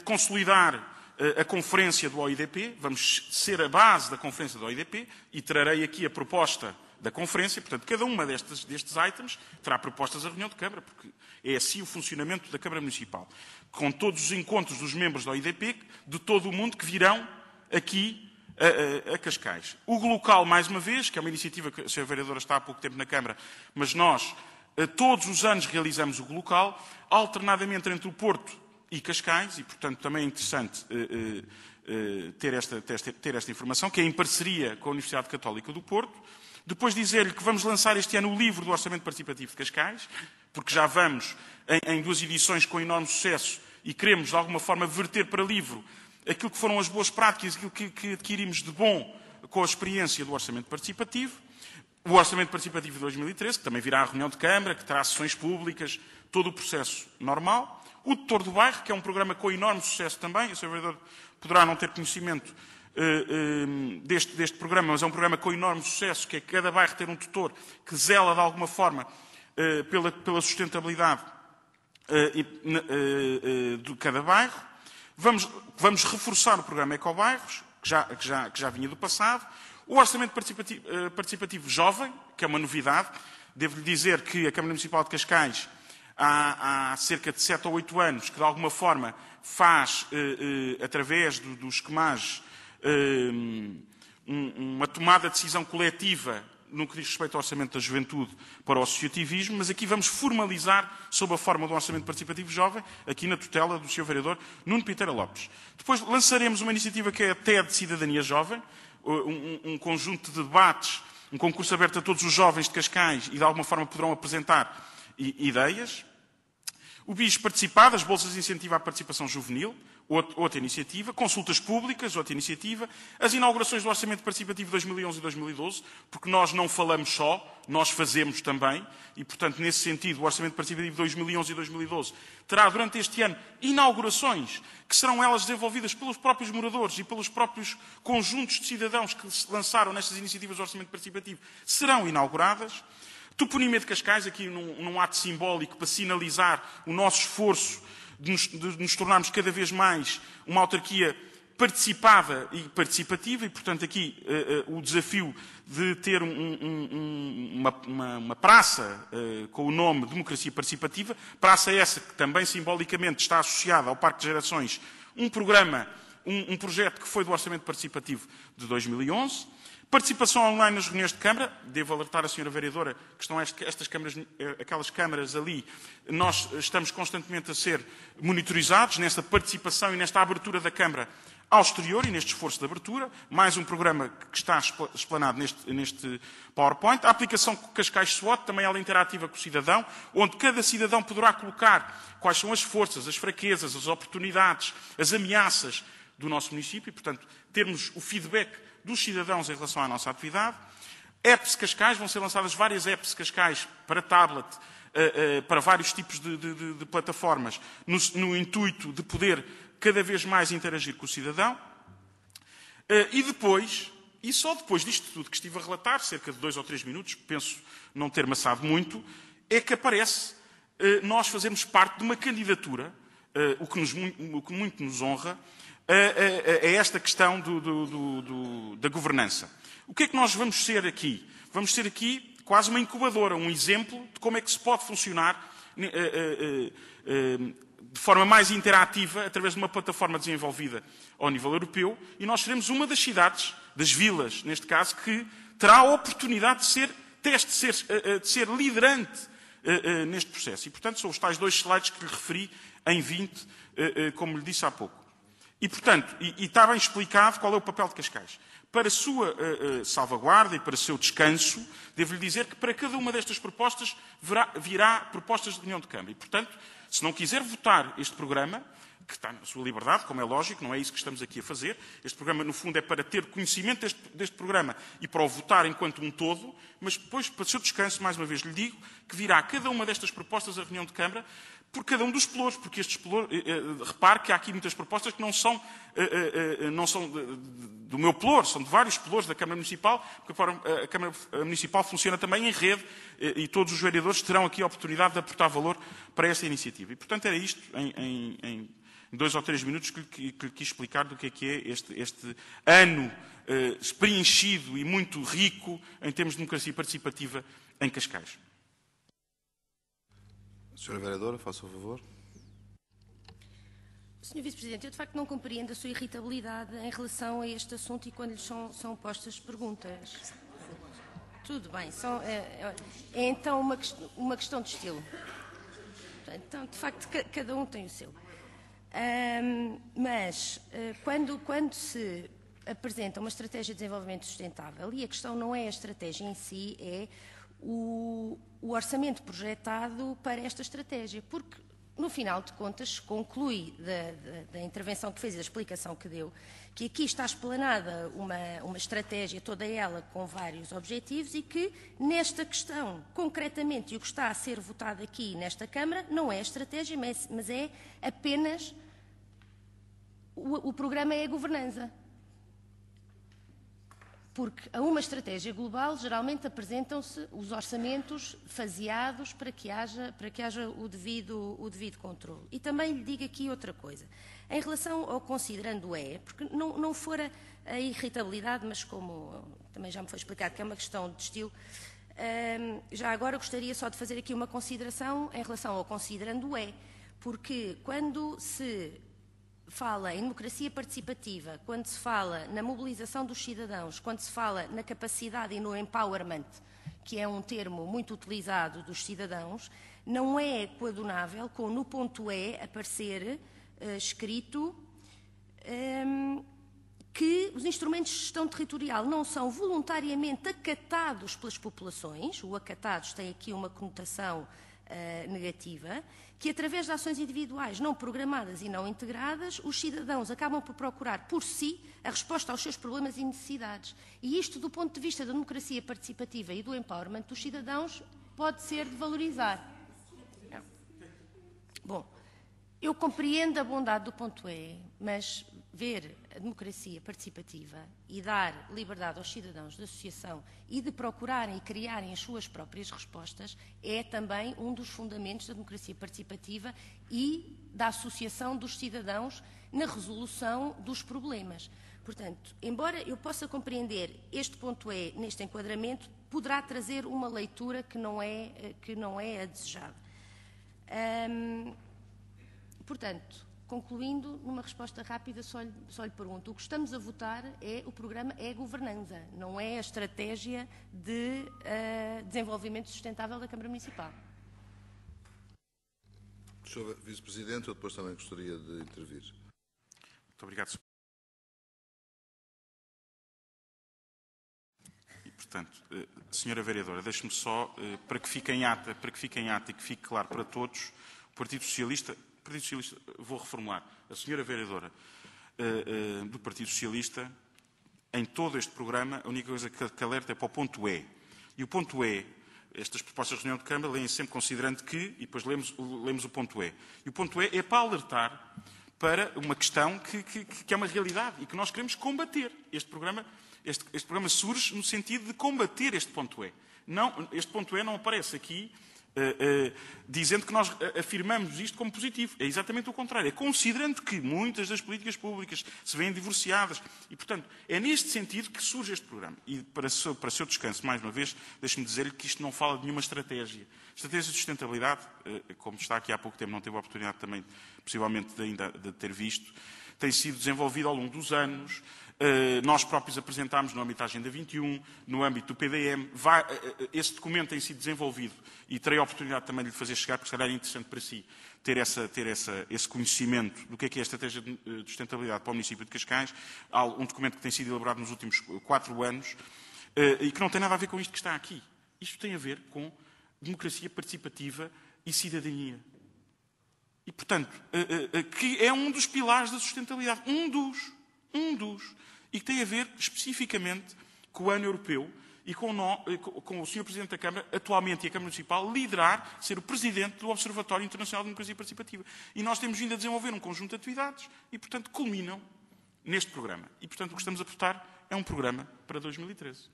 consolidar a conferência do OIDP, vamos ser a base da conferência do OIDP, e trarei aqui a proposta da Conferência. Portanto, cada uma destes itens terá propostas à reunião de Câmara, porque é assim o funcionamento da Câmara Municipal, com todos os encontros dos membros da OIDP de todo o mundo que virão aqui a Cascais. O Glocal, mais uma vez, que é uma iniciativa que a Sra. Vereadora está há pouco tempo na Câmara, mas nós todos os anos realizamos o Glocal, alternadamente entre o Porto e Cascais, e, portanto, também é interessante ter esta informação, que é em parceria com a Universidade Católica do Porto. Depois dizer-lhe que vamos lançar este ano o livro do Orçamento Participativo de Cascais, porque já vamos em 2 edições com enorme sucesso e queremos, de alguma forma, verter para livro aquilo que foram as boas práticas, aquilo que adquirimos de bom com a experiência do Orçamento Participativo. O Orçamento Participativo de 2013, que também virá à reunião de Câmara, que terá sessões públicas, todo o processo normal. O Tutor do Bairro, que é um programa com enorme sucesso também. O Sr. Vereador poderá não ter conhecimento deste programa, mas é um programa com enorme sucesso, que é cada bairro ter um tutor que zela, de alguma forma, pela sustentabilidade de cada bairro. Vamos reforçar o programa Ecobairros, que já vinha do passado. O Orçamento Participativo Jovem, que é uma novidade. Devo-lhe dizer que a Câmara Municipal de Cascais, há cerca de 7 ou 8 anos, que de alguma forma faz, através dos SCMAs, uma tomada de decisão coletiva no que diz respeito ao Orçamento da Juventude para o associativismo, mas aqui vamos formalizar, sob a forma do Orçamento Participativo Jovem, aqui na tutela do Sr. Vereador Nuno Piteira Lopes. Depois lançaremos uma iniciativa que é a TED de Cidadania Jovem, um conjunto de debates, um concurso aberto a todos os jovens de Cascais e de alguma forma poderão apresentar ideias. O BIS participado, as bolsas de incentivo à participação juvenil, outra iniciativa. Consultas públicas, outra iniciativa. As inaugurações do Orçamento Participativo de 2011 e 2012, porque nós não falamos só, nós fazemos também. E, portanto, nesse sentido, o Orçamento Participativo de 2011 e 2012 terá, durante este ano, inaugurações que serão elas desenvolvidas pelos próprios moradores e pelos próprios conjuntos de cidadãos que se lançaram nestas iniciativas do Orçamento Participativo, serão inauguradas. Toponímia de Cascais, aqui num ato simbólico para sinalizar o nosso esforço de nos tornarmos cada vez mais uma autarquia participada e participativa, e, portanto, aqui o desafio de ter uma praça com o nome Democracia Participativa, praça essa que também simbolicamente está associada ao Parque de Gerações, um projeto que foi do Orçamento Participativo de 2011. Participação online nas reuniões de Câmara. Devo alertar a Sra. Vereadora que estão estas câmaras, aquelas câmaras ali, nós estamos constantemente a ser monitorizados nesta participação e nesta abertura da Câmara ao exterior e neste esforço de abertura. Mais um programa que está explanado neste PowerPoint. A aplicação Cascais SWOT, também ela interativa com o cidadão, onde cada cidadão poderá colocar quais são as forças, as fraquezas, as oportunidades, as ameaças do nosso município e, portanto, termos o feedback dos cidadãos em relação à nossa atividade. Apps Cascais, vão ser lançadas várias apps Cascais para tablet, para vários tipos de plataformas, no intuito de poder cada vez mais interagir com o cidadão. E depois, e só depois disto tudo que estive a relatar, cerca de 2 ou 3 minutos, penso não ter maçado muito, é que aparece nós fazermos parte de uma candidatura, o que muito nos honra, a esta questão da governança. O que é que nós vamos ser aqui? Vamos ser aqui quase uma incubadora, um exemplo de como é que se pode funcionar de forma mais interativa, através de uma plataforma desenvolvida ao nível europeu, e nós seremos uma das cidades, das vilas, neste caso, que terá a oportunidade de ser teste, de ser liderante neste processo. E, portanto, são os tais 2 slides que lhe referi em 20, como lhe disse há pouco. E, portanto, está bem explicado qual é o papel de Cascais. Para a sua salvaguarda e para o seu descanso, devo-lhe dizer que para cada uma destas propostas virá propostas de reunião de Câmara. E, portanto, se não quiser votar este programa, que está na sua liberdade, como é lógico, não é isso que estamos aqui a fazer. Este programa, no fundo, é para ter conhecimento deste programa e para o votar enquanto um todo, mas depois, para o seu descanso, mais uma vez lhe digo, que virá cada uma destas propostas à reunião de Câmara por cada um dos pelouros, porque estes pelouros, repare que há aqui muitas propostas que não são do meu pelouro, são de vários pelouros da Câmara Municipal, porque a Câmara Municipal funciona também em rede e todos os vereadores terão aqui a oportunidade de aportar valor para esta iniciativa. E, portanto, era isto, 2 ou 3 minutos que lhe quis explicar do que é este ano preenchido e muito rico em termos de democracia participativa em Cascais. Senhora Vereadora, faça o favor. Sr. Vice-Presidente, eu de facto não compreendo a sua irritabilidade em relação a este assunto e quando lhes são postas perguntas. Tudo bem, é então uma questão de estilo. Então, de facto, cada um tem o seu. Mas, quando se apresenta uma estratégia de desenvolvimento sustentável, e a questão não é a estratégia em si, é o orçamento projetado para esta estratégia, porque, no final de contas, se conclui da intervenção que fez e da explicação que deu, que aqui está explanada uma estratégia, toda ela com vários objetivos, e que, nesta questão, concretamente, e o que está a ser votado aqui nesta Câmara, não é a estratégia, mas é apenas o programa é a governança. Porque a uma estratégia global, geralmente apresentam-se os orçamentos faseados para que haja o devido controle. E também lhe digo aqui outra coisa. Em relação ao considerando porque não fora a irritabilidade, mas como também já me foi explicado que é uma questão de estilo, já agora gostaria só de fazer aqui uma consideração em relação ao considerando porque quando se fala em democracia participativa, quando se fala na mobilização dos cidadãos, quando se fala na capacidade e no empowerment, que é um termo muito utilizado dos cidadãos, não é coadunável com no ponto aparecer escrito que os instrumentos de gestão territorial não são voluntariamente acatados pelas populações, o acatados tem aqui uma conotação negativa, que através de ações individuais não programadas e não integradas, os cidadãos acabam por procurar por si a resposta aos seus problemas e necessidades. E isto, do ponto de vista da democracia participativa e do empowerment dos cidadãos, pode ser de valorizar. Não. Bom, eu compreendo a bondade do ponto mas ver a democracia participativa e dar liberdade aos cidadãos de associação e de procurarem e criarem as suas próprias respostas é também um dos fundamentos da democracia participativa e da associação dos cidadãos na resolução dos problemas. Portanto, embora eu possa compreender este ponto neste enquadramento, poderá trazer uma leitura que não é a desejada. Portanto, concluindo, numa resposta rápida, só lhe pergunto, o que estamos a votar o programa é a governança, não é a estratégia de desenvolvimento sustentável da Câmara Municipal. Sr. Vice-Presidente, eu depois também gostaria de intervir. Muito obrigado. E, portanto, Senhora Vereadora, deixe-me só, para que fique em ata e que fique claro para todos, o Partido Socialista, vou reformular, a senhora Vereadora do Partido Socialista, em todo este programa, a única coisa que alerta é para o ponto E. E o ponto E, estas propostas de reunião de Câmara, leem sempre considerando que, e depois lemos o ponto E. E o ponto E é para alertar para uma questão que é uma realidade e que nós queremos combater. Este programa surge no sentido de combater este ponto E. Não, este ponto E não aparece aqui dizendo que nós afirmamos isto como positivo. É exatamente o contrário. É considerando que muitas das políticas públicas se veem divorciadas. E, portanto, é neste sentido que surge este programa. E, para seu descanso, mais uma vez, deixe-me dizer-lhe que isto não fala de nenhuma estratégia. Estratégia de sustentabilidade, como está aqui há pouco tempo, não teve a oportunidade também, possivelmente, ainda de ter visto, tem sido desenvolvida ao longo dos anos. Nós próprios apresentámos no âmbito da Agenda 21, no âmbito do PDM. Esse documento tem sido desenvolvido e terei a oportunidade também de lhe fazer chegar, porque se calhar é interessante para si ter esse conhecimento do que é a estratégia de sustentabilidade para o município de Cascais. Há um documento que tem sido elaborado nos últimos 4 anos e que não tem nada a ver com isto que está aqui. Isto tem a ver com democracia participativa e cidadania. E, portanto, que é um dos pilares da sustentabilidade. Um dos. E que tem a ver especificamente com o ano europeu e com o Sr. Presidente da Câmara, atualmente, e a Câmara Municipal, liderar, ser o Presidente do Observatório Internacional de Democracia Participativa. E nós temos vindo a desenvolver um conjunto de atividades e, portanto, culminam neste programa. E, portanto, o que estamos a votar é um programa para 2013.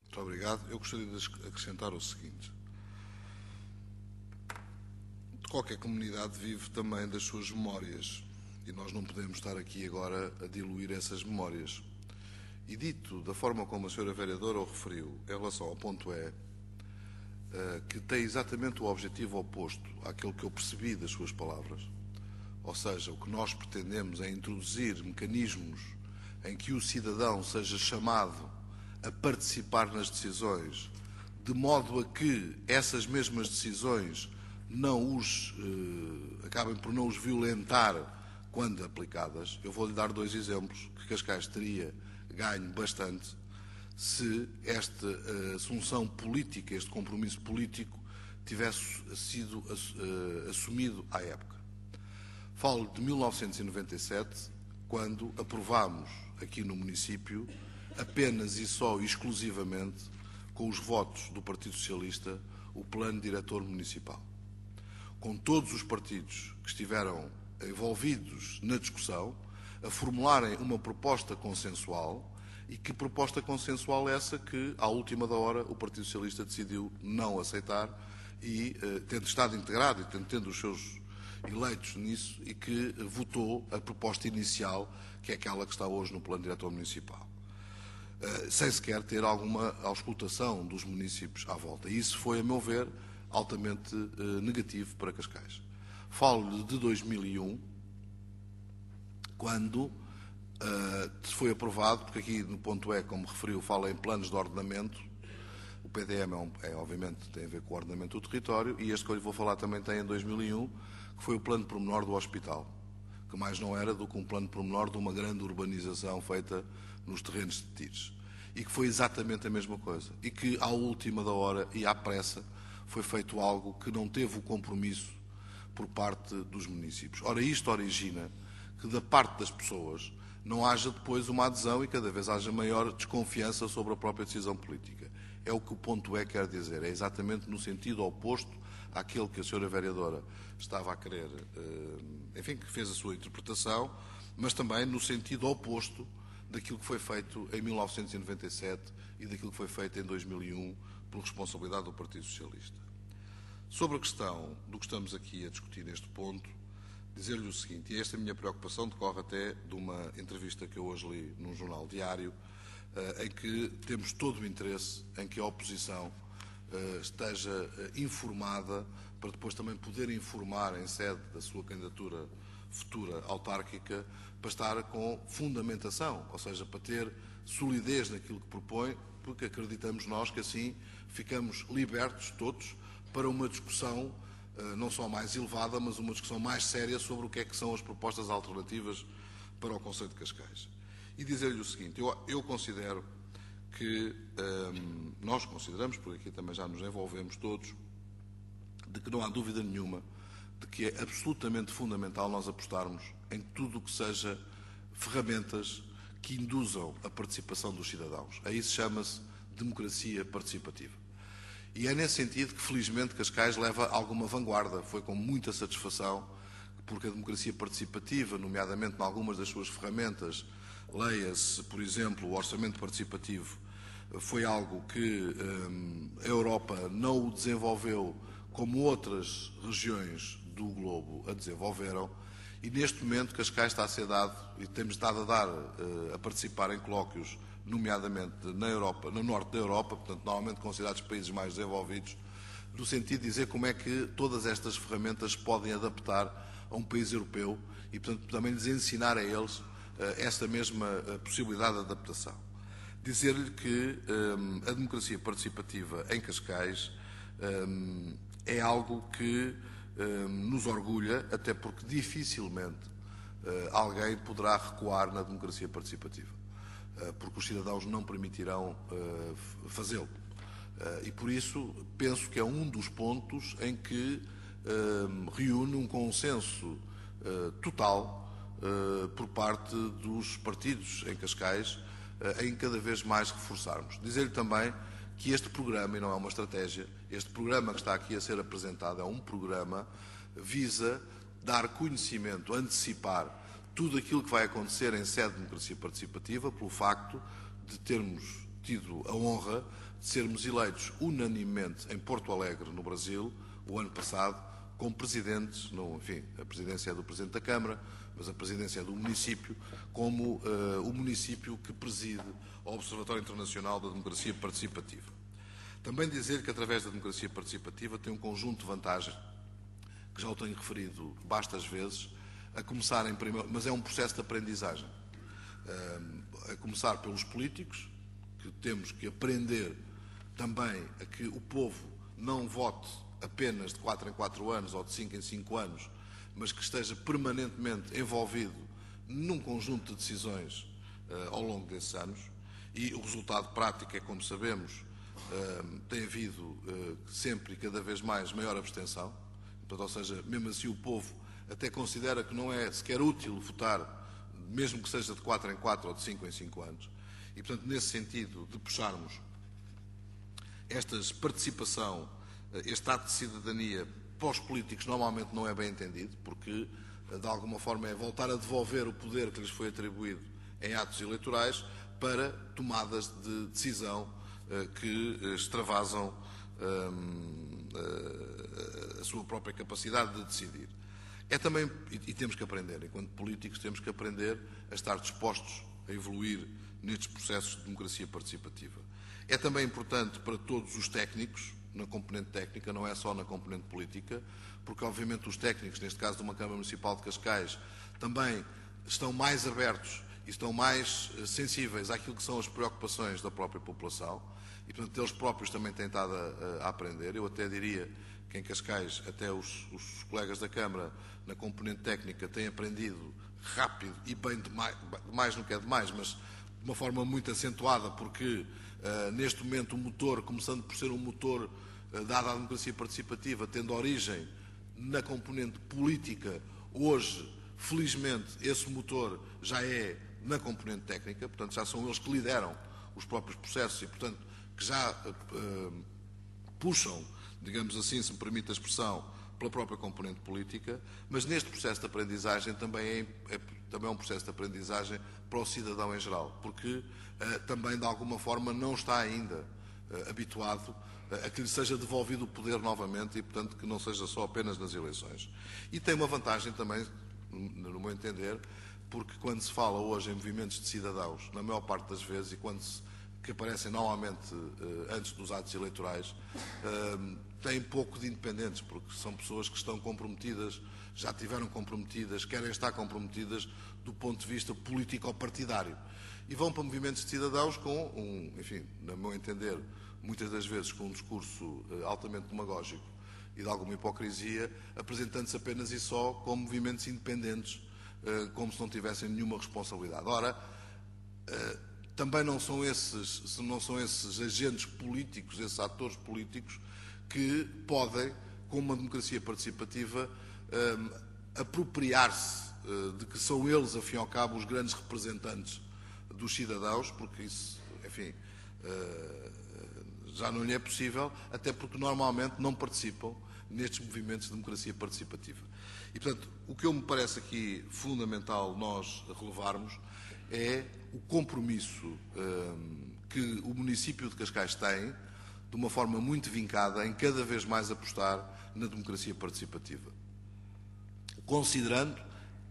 Muito obrigado. Eu gostaria de acrescentar o seguinte. qualquer comunidade vive também das suas memórias e nós não podemos estar aqui agora a diluir essas memórias. E dito da forma como a senhora vereadora o referiu, em relação ao ponto E, que tem exatamente o objetivo oposto àquele que eu percebi das suas palavras, ou seja, o que nós pretendemos é introduzir mecanismos em que o cidadão seja chamado a participar nas decisões, de modo a que essas mesmas decisões não os acabem por não os violentar quando aplicadas. Eu vou-lhe dar 2 exemplos que Cascais teria ganho bastante se esta assunção política, este compromisso político, tivesse sido assumido à época. Falo de 1997, quando aprovámos aqui no município, apenas e só exclusivamente, com os votos do Partido Socialista, o plano diretor municipal. Com todos os partidos que estiveram envolvidos na discussão, a formularem uma proposta consensual, e que proposta consensual essa que, à última da hora, o Partido Socialista decidiu não aceitar e, tendo estado integrado e tendo os seus eleitos nisso, e que votou a proposta inicial, que é aquela que está hoje no plano diretor municipal, sem sequer ter alguma auscultação dos municípios à volta. E isso foi, a meu ver, altamente negativo para Cascais. Falo de 2001, quando foi aprovado, porque aqui no ponto E, como referiu, fala em planos de ordenamento. O PDM obviamente tem a ver com o ordenamento do território, e este que eu lhe vou falar também tem em 2001, que foi o plano pormenor do hospital, que mais não era do que um plano pormenor de uma grande urbanização feita nos terrenos de Tires. E que foi exatamente a mesma coisa. E que, à última da hora e à pressa, foi feito algo que não teve o compromisso por parte dos municípios. Ora, isto origina que, da parte das pessoas, não haja depois uma adesão e cada vez haja maior desconfiança sobre a própria decisão política. É o que o ponto E quer dizer. É exatamente no sentido oposto àquele que a senhora vereadora estava a querer, enfim, que fez a sua interpretação, mas também no sentido oposto daquilo que foi feito em 1997 e daquilo que foi feito em 2001 por responsabilidade do Partido Socialista. Sobre a questão do que estamos aqui a discutir neste ponto, dizer-lhe o seguinte, e esta minha preocupação decorre até de uma entrevista que eu hoje li num jornal diário, em que temos todo o interesse em que a oposição esteja informada, para depois também poder informar em sede da sua candidatura futura autárquica, para estar com fundamentação, ou seja, para ter solidez naquilo que propõe, porque acreditamos nós que assim ficamos libertos todos para uma discussão não só mais elevada, mas uma discussão mais séria sobre o que é que são as propostas alternativas para o Concelho de Cascais. E dizer-lhe o seguinte, eu considero que, nós consideramos, porque aqui também já nos envolvemos todos, de que não há dúvida nenhuma de que é absolutamente fundamental nós apostarmos em tudo o que seja ferramentas que induzam a participação dos cidadãos. A isso chama-se democracia participativa. E é nesse sentido que, felizmente, Cascais leva alguma vanguarda. Foi com muita satisfação, porque a democracia participativa, nomeadamente em algumas das suas ferramentas, leia-se, por exemplo, o orçamento participativo, foi algo que a Europa não o desenvolveu como outras regiões do globo a desenvolveram, e neste momento Cascais está a ser dado, e temos estado a participar em colóquios, nomeadamente na Europa, no norte da Europa, portanto, normalmente considerados países mais desenvolvidos, no sentido de dizer como é que todas estas ferramentas podem adaptar a um país europeu e, portanto, também lhes ensinar a eles esta mesma possibilidade de adaptação. Dizer-lhe que a democracia participativa em Cascais é algo que nos orgulha, até porque dificilmente alguém poderá recuar na democracia participativa, porque os cidadãos não permitirão fazê-lo. E por isso penso que é um dos pontos em que reúne um consenso total por parte dos partidos em Cascais, em cada vez mais reforçarmos. Dizer-lhe também que este programa, e não é uma estratégia, este programa que está aqui a ser apresentado é um programa, visa dar conhecimento, antecipar tudo aquilo que vai acontecer em sede de democracia participativa, pelo facto de termos tido a honra de sermos eleitos unanimemente em Porto Alegre, no Brasil, o ano passado, com presidentes, enfim, a presidência é do Presidente da Câmara, mas a presidência é do município, como o município que preside o Observatório Internacional da Democracia Participativa. Também dizer que, através da democracia participativa, tem um conjunto de vantagens, que já o tenho referido bastas vezes, a começar em primeiro, mas é um processo de aprendizagem. A começar pelos políticos, que temos que aprender também a que o povo não vote apenas de 4 em 4 anos ou de 5 em 5 anos, mas que esteja permanentemente envolvido num conjunto de decisões ao longo desses anos. E o resultado prático é, como sabemos, tem havido sempre e cada vez mais maior abstenção. Portanto, ou seja, mesmo assim o povo até considera que não é sequer útil votar, mesmo que seja de 4 em 4 ou de 5 em 5 anos. E, portanto, nesse sentido de puxarmos esta participação, este ato de cidadania para os políticos normalmente não é bem entendido, porque, de alguma forma, é voltar a devolver o poder que lhes foi atribuído em atos eleitorais para tomadas de decisão que extravasam a sua própria capacidade de decidir. É também, e temos que aprender, enquanto políticos, temos que aprender a estar dispostos a evoluir nestes processos de democracia participativa. É também importante para todos os técnicos, na componente técnica, não é só na componente política, porque, obviamente, os técnicos, neste caso de uma Câmara Municipal de Cascais, também estão mais abertos e estão mais sensíveis àquilo que são as preocupações da própria população e, portanto, eles próprios também têm estado a aprender. Eu até diria que em Cascais, até os colegas da Câmara, na componente técnica, têm aprendido rápido e bem demais não que é demais, mas de uma forma muito acentuada, porque neste momento o motor, começando por ser um motor dado à democracia participativa, tendo origem na componente política, hoje, felizmente, esse motor já é na componente técnica, portanto já são eles que lideram os próprios processos e, portanto, que já puxam, digamos assim, se me permite a expressão, pela própria componente política, mas neste processo de aprendizagem também é um processo de aprendizagem para o cidadão em geral, porque também, de alguma forma, não está ainda habituado a que lhe seja devolvido o poder novamente e, portanto, que não seja só apenas nas eleições. E tem uma vantagem também, no meu entender, porque quando se fala hoje em movimentos de cidadãos, na maior parte das vezes, que aparecem normalmente antes dos atos eleitorais, têm pouco de independentes, porque são pessoas que estão comprometidas, já estiveram comprometidas, querem estar comprometidas do ponto de vista político-partidário. E vão para movimentos de cidadãos com enfim, no meu entender, muitas das vezes com um discurso altamente demagógico e de alguma hipocrisia, apresentando-se apenas e só como movimentos independentes, como se não tivessem nenhuma responsabilidade. Ora, também não são esses agentes políticos, esses atores políticos, que podem, com uma democracia participativa, apropriar-se de que são eles, afim ao cabo, os grandes representantes dos cidadãos, porque isso, enfim, já não lhe é possível, até porque normalmente não participam nestes movimentos de democracia participativa. E, portanto, o que eu me parece aqui fundamental nós relevarmos é o compromisso que o município de Cascais tem, de uma forma muito vincada, em cada vez mais apostar na democracia participativa, considerando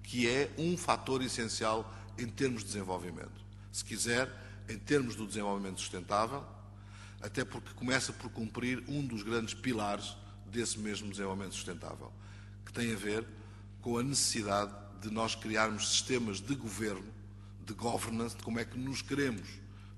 que é um fator essencial em termos de desenvolvimento. Se quiser, em termos do desenvolvimento sustentável, até porque começa por cumprir um dos grandes pilares desse mesmo desenvolvimento sustentável, que tem a ver com a necessidade de nós criarmos sistemas de governo, de governance, de como é que nos queremos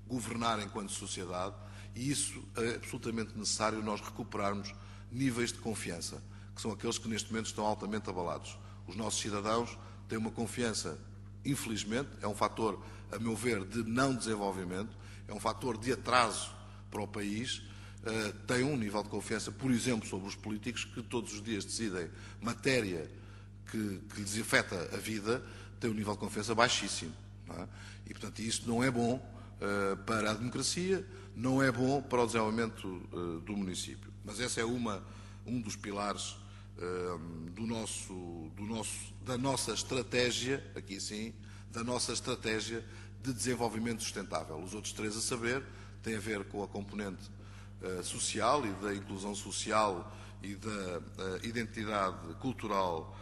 governar enquanto sociedade, e isso é absolutamente necessário nós recuperarmos níveis de confiança, que são aqueles que neste momento estão altamente abalados. Os nossos cidadãos têm uma confiança, infelizmente, é um fator, a meu ver, de não desenvolvimento, é um fator de atraso para o país, têm um nível de confiança, por exemplo, sobre os políticos, que todos os dias decidem matéria que lhes afeta a vida, têm um nível de confiança baixíssimo. Não é? E, portanto, isso não é bom para a democracia, não é bom para o desenvolvimento do município. Mas esse é um dos pilares da nossa estratégia, aqui sim, da nossa estratégia de desenvolvimento sustentável. Os outros três, a saber, têm a ver com a componente social e da inclusão social e da identidade cultural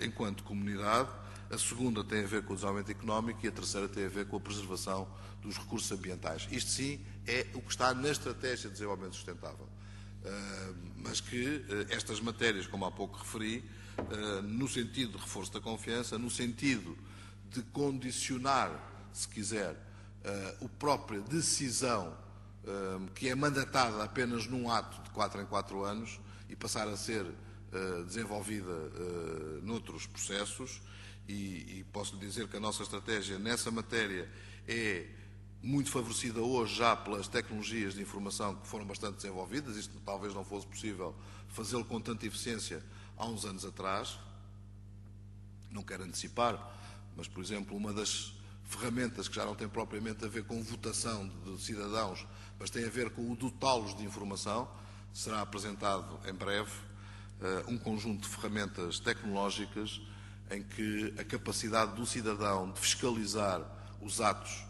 enquanto comunidade. A segunda tem a ver com o desenvolvimento económico e a terceira tem a ver com a preservação dos recursos ambientais. Isto sim é o que está na Estratégia de Desenvolvimento Sustentável. Mas que estas matérias, como há pouco referi, no sentido de reforço da confiança, no sentido de condicionar, se quiser, a própria decisão que é mandatada apenas num ato de 4 em 4 anos e passar a ser desenvolvida noutros processos, e posso lhe dizer que a nossa estratégia nessa matéria é muito favorecida hoje já pelas tecnologias de informação que foram bastante desenvolvidas. Isto talvez não fosse possível fazê-lo com tanta eficiência há uns anos atrás. Não quero antecipar, mas, por exemplo, uma das ferramentas que já não tem propriamente a ver com votação de cidadãos, mas tem a ver com o dotá-los de informação, será apresentado em breve um conjunto de ferramentas tecnológicas em que a capacidade do cidadão de fiscalizar os atos,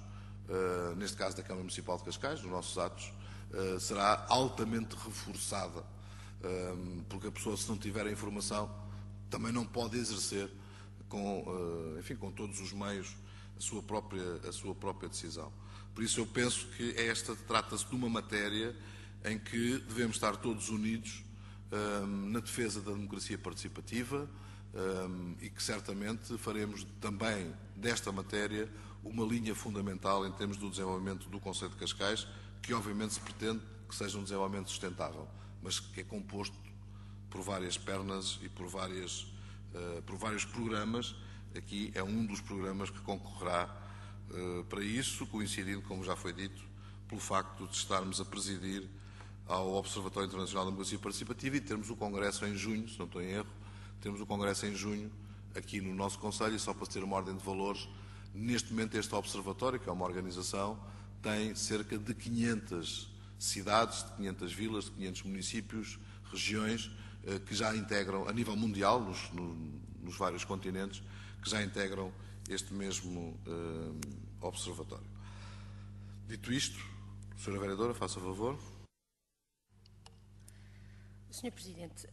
neste caso da Câmara Municipal de Cascais, dos nossos atos, será altamente reforçada, porque a pessoa, se não tiver a informação, também não pode exercer com todos os meios a sua própria decisão. Por isso eu penso que trata-se de uma matéria em que devemos estar todos unidos na defesa da democracia participativa, e que certamente faremos também desta matéria uma linha fundamental em termos do desenvolvimento do Concelho de Cascais, que obviamente se pretende que seja um desenvolvimento sustentável, mas que é composto por várias pernas e por vários programas. Aqui é um dos programas que concorrerá para isso, coincidindo, como já foi dito, pelo facto de estarmos a presidir ao Observatório Internacional da Democracia Participativa e termos o Congresso em junho, se não estou em erro, temos o Congresso em junho aqui no nosso Concelho. E só para ter uma ordem de valores, neste momento este Observatório, que é uma organização, tem cerca de 500 cidades, de 500 vilas, de 500 municípios, regiões, que já integram, a nível mundial, nos vários continentes, que já integram este mesmo Observatório. Dito isto, Sra. Vereadora, faça favor. Sr. Presidente,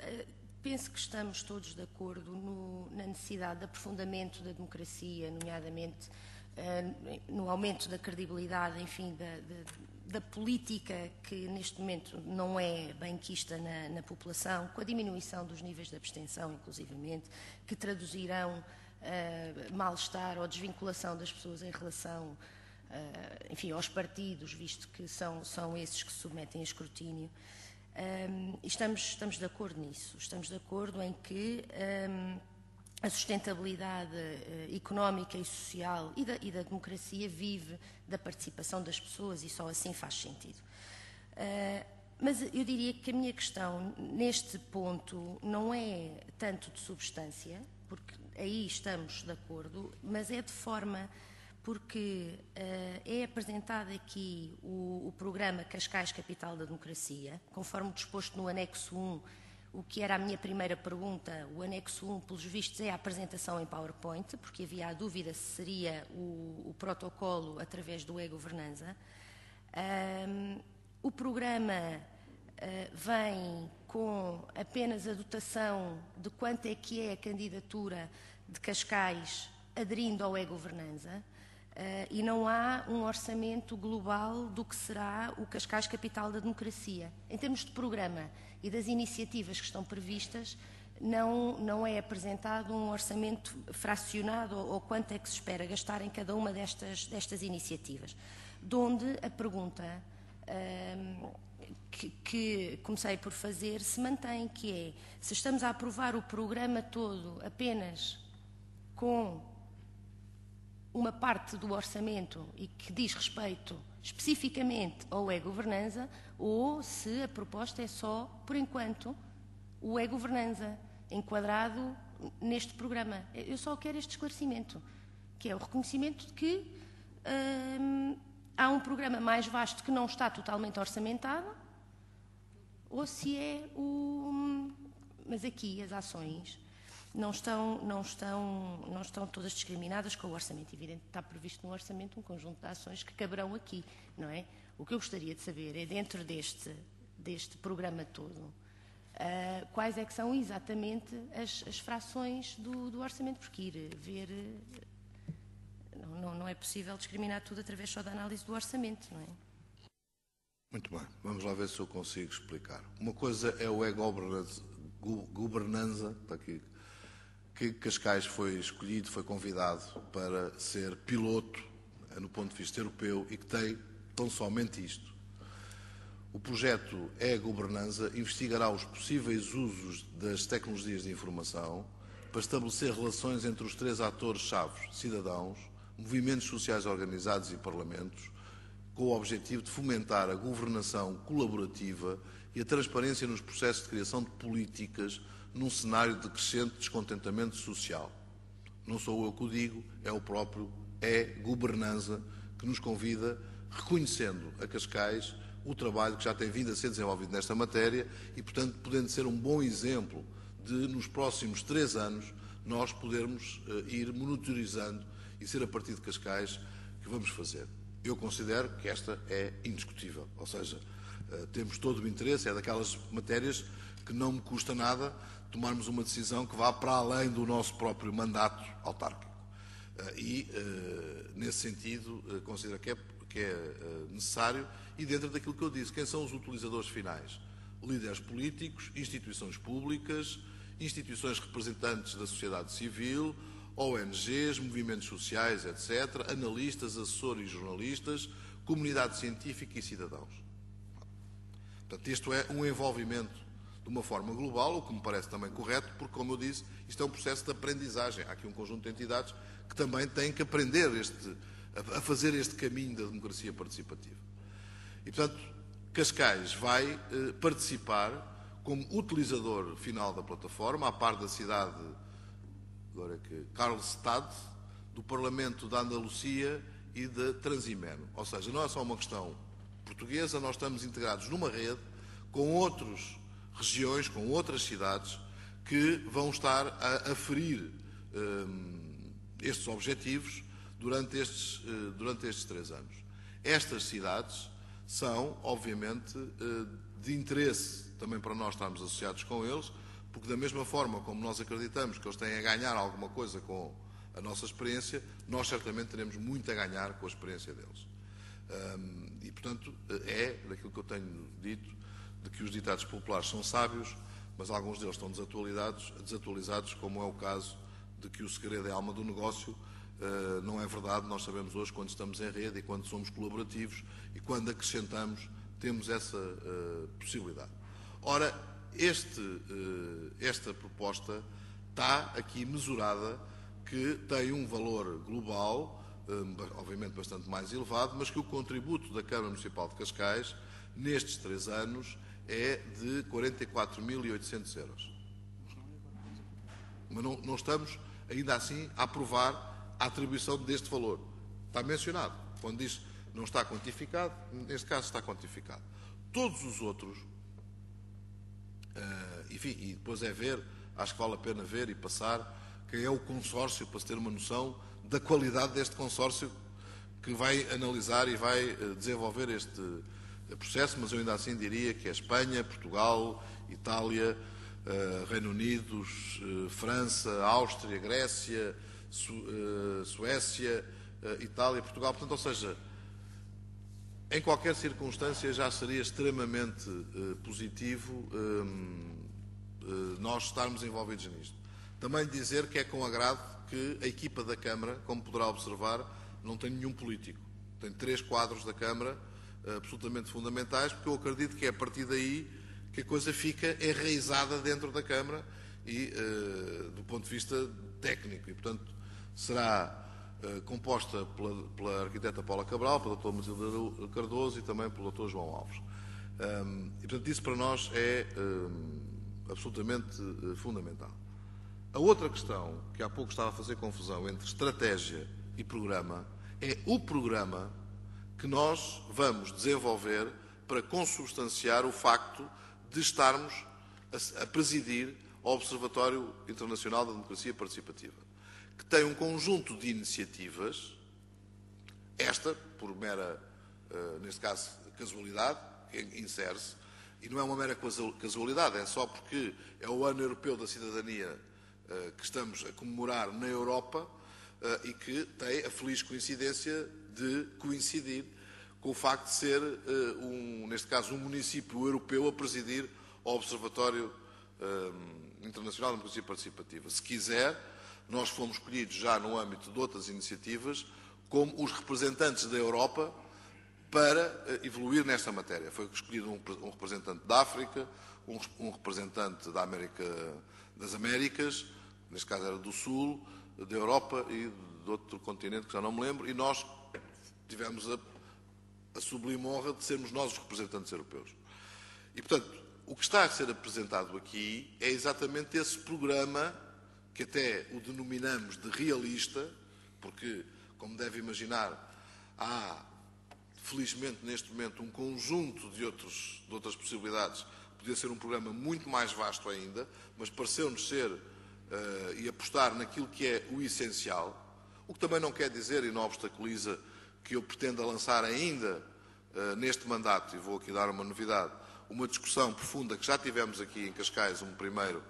penso que estamos todos de acordo na necessidade de aprofundamento da democracia, nomeadamente no aumento da credibilidade, enfim, da política, que neste momento não é bem quista na população, com a diminuição dos níveis de abstenção, inclusivamente, que traduzirão mal-estar ou desvinculação das pessoas em relação, enfim, aos partidos, visto que são esses que se submetem a escrutínio. Estamos de acordo nisso. Estamos de acordo em que a sustentabilidade económica e social e da democracia vive da participação das pessoas, e só assim faz sentido. Mas eu diria que a minha questão neste ponto não é tanto de substância, porque aí estamos de acordo, mas é de forma, porque é apresentado aqui o programa Cascais Capital da Democracia, conforme disposto no anexo 1, o que era a minha primeira pergunta. O anexo 1, pelos vistos, é a apresentação em PowerPoint, porque havia a dúvida se seria o protocolo através do e-governanza. O programa vem com apenas a dotação de quanto é que é a candidatura de Cascais aderindo ao e-governanza. E não há um orçamento global do que será o Cascais Capital da Democracia. Em termos de programa e das iniciativas que estão previstas, não é apresentado um orçamento fracionado ou quanto é que se espera gastar em cada uma destas iniciativas. De onde a pergunta que comecei por fazer se mantém, que é: se estamos a aprovar o programa todo apenas com uma parte do orçamento e que diz respeito especificamente ao e-governanza, ou se a proposta é só, por enquanto, o e-governanza enquadrado neste programa. Eu só quero este esclarecimento, que é o reconhecimento de que há um programa mais vasto que não está totalmente orçamentado, ou se é o... Mas aqui as ações não estão todas discriminadas com o orçamento. Evidente, está previsto no orçamento um conjunto de ações que caberão aqui, não é? O que eu gostaria de saber é, dentro deste programa todo, quais é que são exatamente as frações do orçamento, porque ir ver... Não é possível discriminar tudo através só da análise do orçamento, não é? Muito bem, vamos lá ver se eu consigo explicar. Uma coisa é o e-governanza, está aqui, que Cascais foi escolhido, foi convidado para ser piloto no ponto de vista europeu e que tem tão somente isto. O projeto e-governanza investigará os possíveis usos das tecnologias de informação para estabelecer relações entre os 3 atores-chave, cidadãos, movimentos sociais organizados e parlamentos, com o objetivo de fomentar a governação colaborativa e a transparência nos processos de criação de políticas num cenário de crescente descontentamento social. Não sou eu que o digo, é o próprio e-governanza que nos convida, reconhecendo a Cascais o trabalho que já tem vindo a ser desenvolvido nesta matéria e, portanto, podendo ser um bom exemplo de, nos próximos 3 anos, nós podermos ir monitorizando e ser a partir de Cascais que vamos fazer. Eu considero que esta é indiscutível, ou seja, temos todo o interesse, é daquelas matérias que não me custa nada tomarmos uma decisão que vá para além do nosso próprio mandato autárquico. E, nesse sentido, considero que é necessário, e dentro daquilo que eu disse, quem são os utilizadores finais? Líderes políticos, instituições públicas, instituições representantes da sociedade civil, ONGs, movimentos sociais, etc., analistas, assessores e jornalistas, comunidade científica e cidadãos. Portanto, isto é um envolvimento de uma forma global, o que me parece também correto, porque, como eu disse, isto é um processo de aprendizagem. Há aqui um conjunto de entidades que também têm que aprender a fazer este caminho da democracia participativa. E, portanto, Cascais vai participar como utilizador final da plataforma, à par da cidade agora que Karlstad, do Parlamento da Andalucia e de Transimeno. Ou seja, não é só uma questão portuguesa, nós estamos integrados numa rede com outras regiões, com outras cidades, que vão estar a aferir estes objetivos durante estes 3 anos. Estas cidades são, obviamente, de interesse também para nós estarmos associados com eles, porque da mesma forma como nós acreditamos que eles têm a ganhar alguma coisa com a nossa experiência, nós certamente teremos muito a ganhar com a experiência deles. E, portanto, é daquilo que eu tenho dito, de que os ditados populares são sábios, mas alguns deles estão desatualizados, como é o caso de que o segredo é a alma do negócio. Não é verdade, nós sabemos hoje quando estamos em rede e quando somos colaborativos e quando acrescentamos, temos essa possibilidade. Ora, esta proposta está aqui mesurada, que tem um valor global, obviamente bastante mais elevado, mas que o contributo da Câmara Municipal de Cascais, nestes 3 anos, é de 44.800 euros. Mas não estamos, ainda assim, a aprovar a atribuição deste valor. Está mencionado. Quando diz não está quantificado, neste caso está quantificado. Todos os outros, enfim, e depois é ver, acho que vale a pena ver e passar quem é o consórcio, para se ter uma noção da qualidade deste consórcio que vai analisar e vai desenvolver este processo, mas eu ainda assim diria que é Espanha, Portugal, Itália, Reino Unido, França, Áustria, Grécia, Suécia, Itália, Portugal. Portanto, ou seja, em qualquer circunstância já seria extremamente positivo nós estarmos envolvidos nisto. Também dizer que é com agrado que a equipa da Câmara, como poderá observar, não tem nenhum político. Tem 3 quadros da Câmara absolutamente fundamentais, porque eu acredito que é a partir daí que a coisa fica enraizada dentro da Câmara e do ponto de vista técnico. E, portanto, será composta pela arquiteta Paula Cabral, pelo Dr. Matilde Cardoso e também pelo Dr. João Alves. E, portanto, isso para nós é absolutamente fundamental. A outra questão, que há pouco estava a fazer confusão entre estratégia e programa, é o programa que nós vamos desenvolver para consubstanciar o facto de estarmos a presidir o Observatório Internacional da Democracia Participativa, que tem um conjunto de iniciativas, esta, por mera, neste caso, casualidade, que insere-se, E não é uma mera casualidade, é só porque é o Ano Europeu da Cidadania que estamos a comemorar na Europa e que tem a feliz coincidência de coincidir com o facto de ser, neste caso, um município europeu a presidir ao Observatório Internacional de Democracia Participativa. Se quiser, nós fomos escolhidos já no âmbito de outras iniciativas como os representantes da Europa para evoluir nesta matéria. Foi escolhido um representante da África, um representante das Américas, neste caso era do Sul, da Europa e de outro continente que já não me lembro, e nós tivemos a sublime honra de sermos nós os representantes europeus. E, portanto, o que está a ser apresentado aqui é exatamente esse programa que até o denominamos de realista, porque, como deve imaginar, há, felizmente, neste momento, um conjunto de outras possibilidades. Podia ser um programa muito mais vasto ainda, mas pareceu-nos ser e apostar naquilo que é o essencial, o que também não quer dizer, e não obstaculiza, que eu pretenda lançar ainda neste mandato, e vou aqui dar uma novidade, uma discussão profunda que já tivemos aqui em Cascais, um primeiro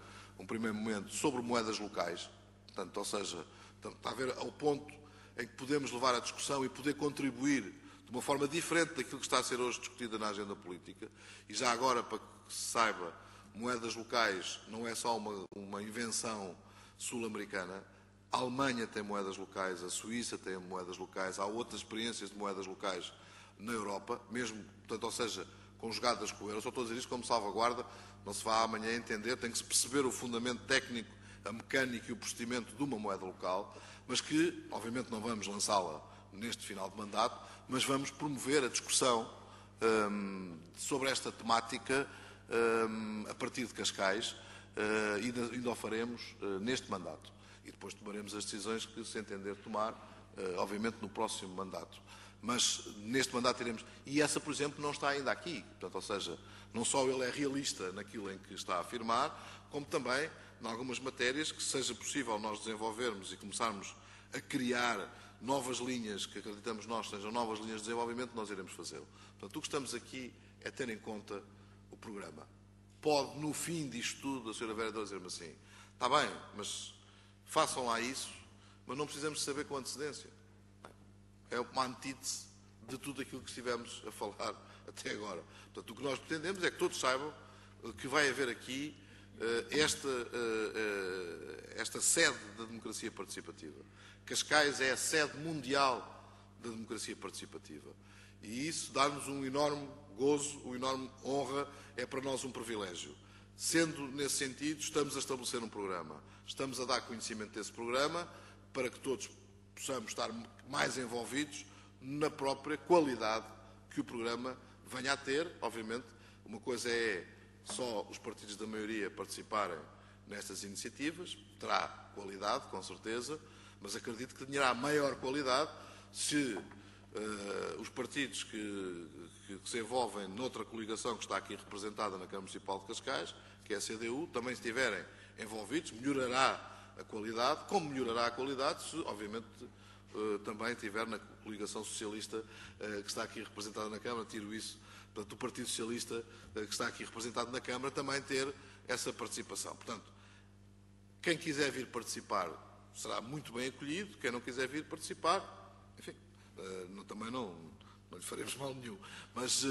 momento, sobre moedas locais. Portanto, ou seja, está a ver ao ponto em que podemos levar a discussão e poder contribuir de uma forma diferente daquilo que está a ser hoje discutida na agenda política. E já agora, para que se saiba, moedas locais não é só uma invenção sul-americana. A Alemanha tem moedas locais, a Suíça tem moedas locais, há outras experiências de moedas locais na Europa, mesmo, portanto, ou seja, conjugadas com o euro. Só estou a dizer isto como salvaguarda, não se vá amanhã entender, tem que se perceber o fundamento técnico, a mecânica e o procedimento de uma moeda local, mas que, obviamente, não vamos lançá-la neste final de mandato, mas vamos promover a discussão sobre esta temática a partir de Cascais e ainda o faremos neste mandato. E depois tomaremos as decisões que se entender tomar, obviamente, no próximo mandato. Mas neste mandato teremos... E essa, por exemplo, não está ainda aqui. Portanto, ou seja, não só ele é realista naquilo em que está a afirmar, como também, em algumas matérias, que seja possível nós desenvolvermos e começarmos a criar novas linhas, que acreditamos nós sejam novas linhas de desenvolvimento, nós iremos fazê-lo. Portanto, o que estamos aqui é ter em conta o programa. Pode, no fim disto tudo, a Sra. Vereadora dizer-me assim, está bem, mas façam lá isso, mas não precisamos saber com antecedência. É uma antítese de tudo aquilo que estivemos a falar até agora. Portanto, o que nós pretendemos é que todos saibam que vai haver aqui esta sede da democracia participativa. Cascais é a sede mundial da democracia participativa. E isso dá-nos um enorme gozo, uma enorme honra, é para nós um privilégio. Sendo nesse sentido, estamos a estabelecer um programa. Estamos a dar conhecimento desse programa para que todos possamos estar mais envolvidos na própria qualidade que o programa venha a ter. Obviamente, uma coisa é só os partidos da maioria participarem nestas iniciativas, terá qualidade, com certeza, mas acredito que terá maior qualidade se os partidos que se envolvem noutra coligação que está aqui representada na Câmara Municipal de Cascais, que é a CDU, também estiverem envolvidos, melhorará a qualidade, como melhorará a qualidade se, obviamente, também estiver na coligação socialista que está aqui representada na Câmara, tiro isso, portanto, o Partido Socialista que está aqui representado na Câmara também ter essa participação. Portanto, quem quiser vir participar será muito bem acolhido, quem não quiser vir participar, enfim, também não lhe faremos mal nenhum. Mas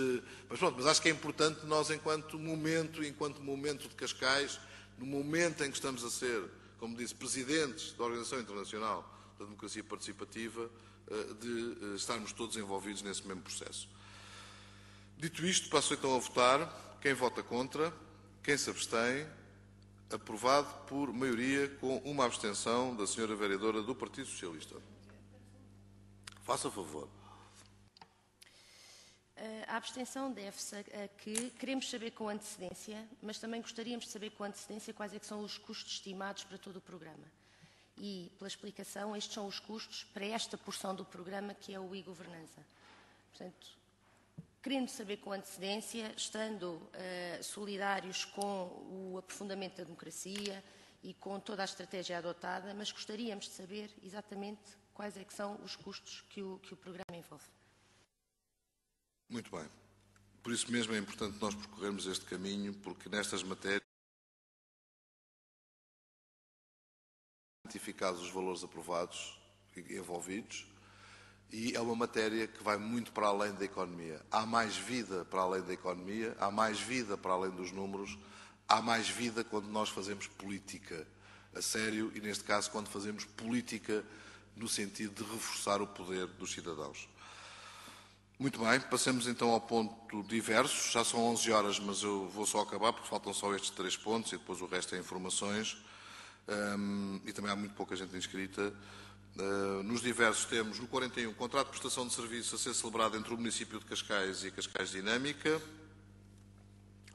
pronto, mas acho que é importante nós, enquanto momento de Cascais, no momento em que estamos a ser, como disse, presidentes da Organização Internacional da Democracia Participativa, de estarmos todos envolvidos nesse mesmo processo. Dito isto, passo então a votar. Quem vota contra? Quem se abstém? Aprovado por maioria, com uma abstenção da Sra. Vereadora do Partido Socialista. Faça favor. A abstenção deve-se a que queremos saber com antecedência, mas também gostaríamos de saber com antecedência quais é que são os custos estimados para todo o programa. E, pela explicação, estes são os custos para esta porção do programa, que é o e-governança. Portanto, querendo saber com antecedência, estando solidários com o aprofundamento da democracia e com toda a estratégia adotada, mas gostaríamos de saber exatamente quais é que são os custos que o programa envolve. Muito bem. Por isso mesmo é importante nós percorrermos este caminho, porque nestas matérias identificados os valores aprovados e envolvidos, e é uma matéria que vai muito para além da economia. Há mais vida para além da economia, há mais vida para além dos números, há mais vida quando nós fazemos política a sério e, neste caso, quando fazemos política no sentido de reforçar o poder dos cidadãos. Muito bem, passemos então ao ponto diversos. Já são 11 horas, mas eu vou só acabar porque faltam só estes 3 pontos e depois o resto é informações. E também há muito pouca gente inscrita. Nos diversos temos, no 41, contrato de prestação de serviço a ser celebrado entre o município de Cascais e a Cascais Dinâmica.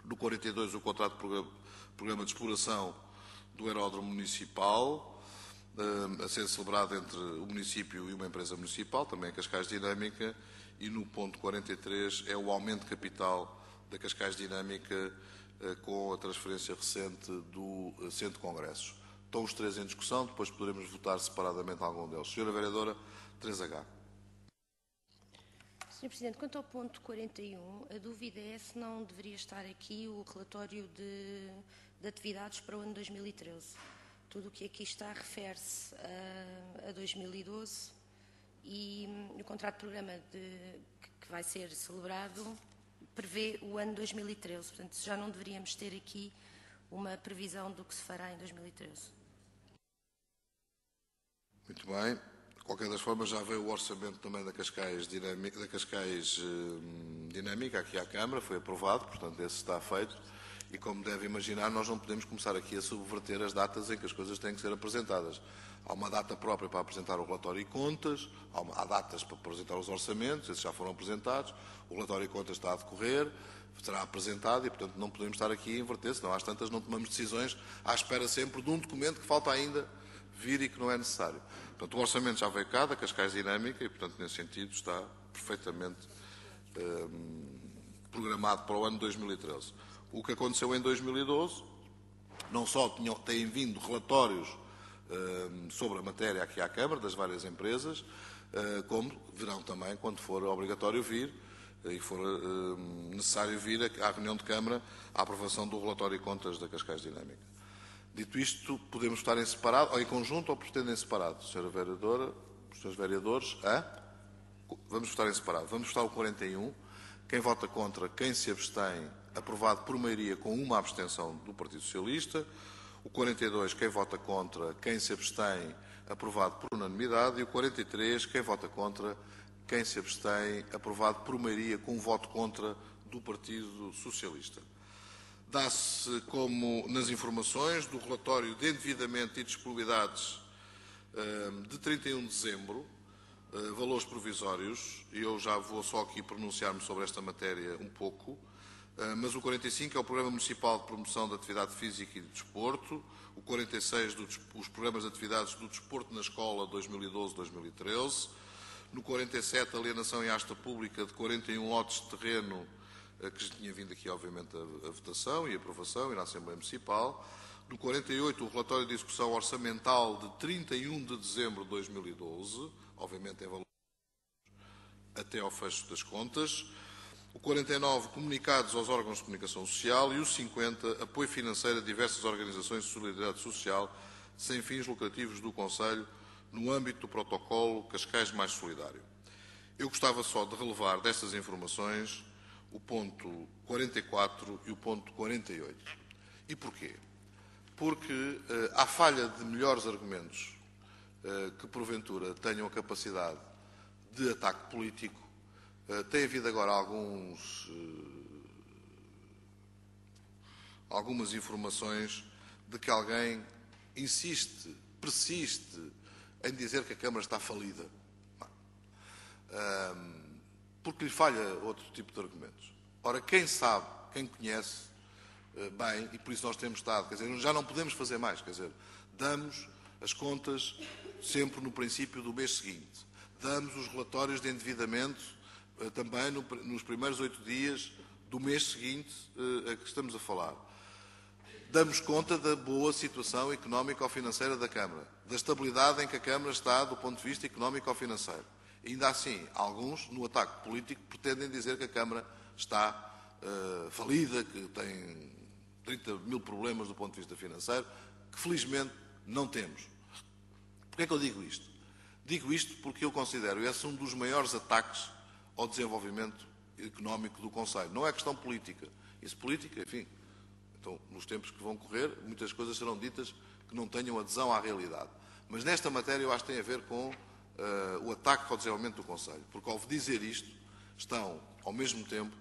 No 42, o contrato de programa de exploração do aeródromo municipal, a ser celebrado entre o município e uma empresa municipal, também a Cascais Dinâmica. E no ponto 43 é o aumento de capital da Cascais Dinâmica com a transferência recente do Centro de Congressos. Estão os 3 em discussão, depois poderemos votar separadamente algum deles. Senhora Vereadora, 3H. Sr. Presidente, quanto ao ponto 41, a dúvida é se não deveria estar aqui o relatório de atividades para o ano 2013. Tudo o que aqui está refere-se a 2012 e o contrato de programa que vai ser celebrado prevê o ano 2013. Portanto, já não deveríamos ter aqui uma previsão do que se fará em 2013. Muito bem. De qualquer das formas, já veio o orçamento também da Cascais Dinâmica aqui à Câmara, foi aprovado, portanto, esse está feito. E, como deve imaginar, nós não podemos começar aqui a subverter as datas em que as coisas têm que ser apresentadas. Há uma data própria para apresentar o relatório e contas, há datas para apresentar os orçamentos, esses já foram apresentados, o relatório e contas está a decorrer, será apresentado e, portanto, não podemos estar aqui a inverter, senão às tantas não tomamos decisões à espera sempre de um documento que falta ainda vir e que não é necessário. Portanto, o orçamento já veio cá, da Cascais Dinâmica, e, portanto, nesse sentido, está perfeitamente programado para o ano 2013. O que aconteceu em 2012, não só têm vindo relatórios sobre a matéria aqui à Câmara, das várias empresas, como virão também, quando for obrigatório vir, e for necessário vir à reunião de Câmara, a aprovação do relatório e contas da Cascais Dinâmica. Dito isto, podemos votar em separado, ou em conjunto, ou pretendem em separado? Senhora Vereadora, senhores vereadores, vamos votar em separado. Vamos votar o 41. Quem vota contra, quem se abstém, aprovado por maioria com uma abstenção do Partido Socialista. O 42, quem vota contra, quem se abstém, aprovado por unanimidade. E o 43, quem vota contra, quem se abstém, aprovado por maioria com um voto contra do Partido Socialista. Dá-se como nas informações do relatório de endividamento e disponibilidades de 31 de dezembro, valores provisórios, e eu já vou só aqui pronunciar-me sobre esta matéria um pouco, mas o 45 é o Programa Municipal de Promoção da Atividade Física e de Desporto, o 46 os Programas de Atividades do Desporto na Escola 2012-2013, no 47 alienação em asta pública de 41 lotes de terreno que já tinha vindo aqui, obviamente, a votação e a aprovação e na Assembleia Municipal. No 48, o relatório de execução orçamental de 31 de dezembro de 2012, obviamente em valor até ao fecho das contas. O 49, comunicados aos órgãos de comunicação social. E o 50, apoio financeiro a diversas organizações de solidariedade social sem fins lucrativos do Conselho no âmbito do protocolo Cascais Mais Solidário. Eu gostava só de relevar destas informações o ponto 44 e o ponto 48. E porquê? Porque há falha de melhores argumentos que, porventura, tenham a capacidade de ataque político. Tem havido agora algumas informações de que alguém insiste, persiste em dizer que a Câmara está falida. Porque lhe falha outro tipo de argumentos. Ora, quem sabe, quem conhece bem, e por isso nós temos estado, quer dizer, já não podemos fazer mais, quer dizer, damos as contas sempre no princípio do mês seguinte, damos os relatórios de endividamento também nos primeiros 8 dias do mês seguinte a que estamos a falar. Damos conta da boa situação económico-financeira da Câmara, da estabilidade em que a Câmara está do ponto de vista económico-financeiro. Ainda assim, alguns, no ataque político, pretendem dizer que a Câmara está falida, que tem 30 mil problemas do ponto de vista financeiro, que felizmente não temos. Porquê é que eu digo isto? Digo isto porque eu considero esse um dos maiores ataques ao desenvolvimento económico do Conselho. Não é questão política. Isso política, enfim, então, nos tempos que vão correr, muitas coisas serão ditas que não tenham adesão à realidade. Mas nesta matéria eu acho que tem a ver com o ataque ao desenvolvimento do Conselho. Porque ao dizer isto, estão, ao mesmo tempo,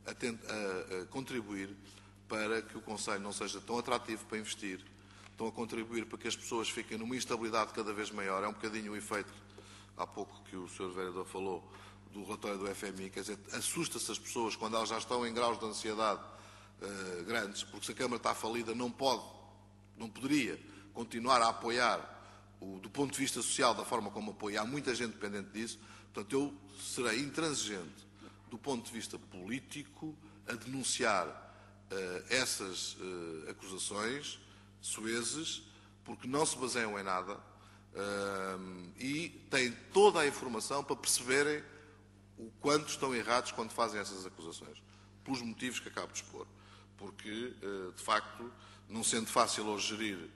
a contribuir para que o Conselho não seja tão atrativo para investir, estão a contribuir para que as pessoas fiquem numa instabilidade cada vez maior. É um bocadinho o efeito, há pouco que o Sr. Vereador falou, do relatório do FMI, quer dizer, assusta-se as pessoas quando elas já estão em graus de ansiedade grandes, porque se a Câmara está falida não poderia continuar a apoiar do ponto de vista social da forma como apoia. Há muita gente dependente disso. Portanto, eu serei intransigente do ponto de vista político a denunciar essas acusações soezes, porque não se baseiam em nada e têm toda a informação para perceberem o quanto estão errados quando fazem essas acusações, pelos motivos que acabo de expor. Porque, de facto, não sendo fácil hoje gerir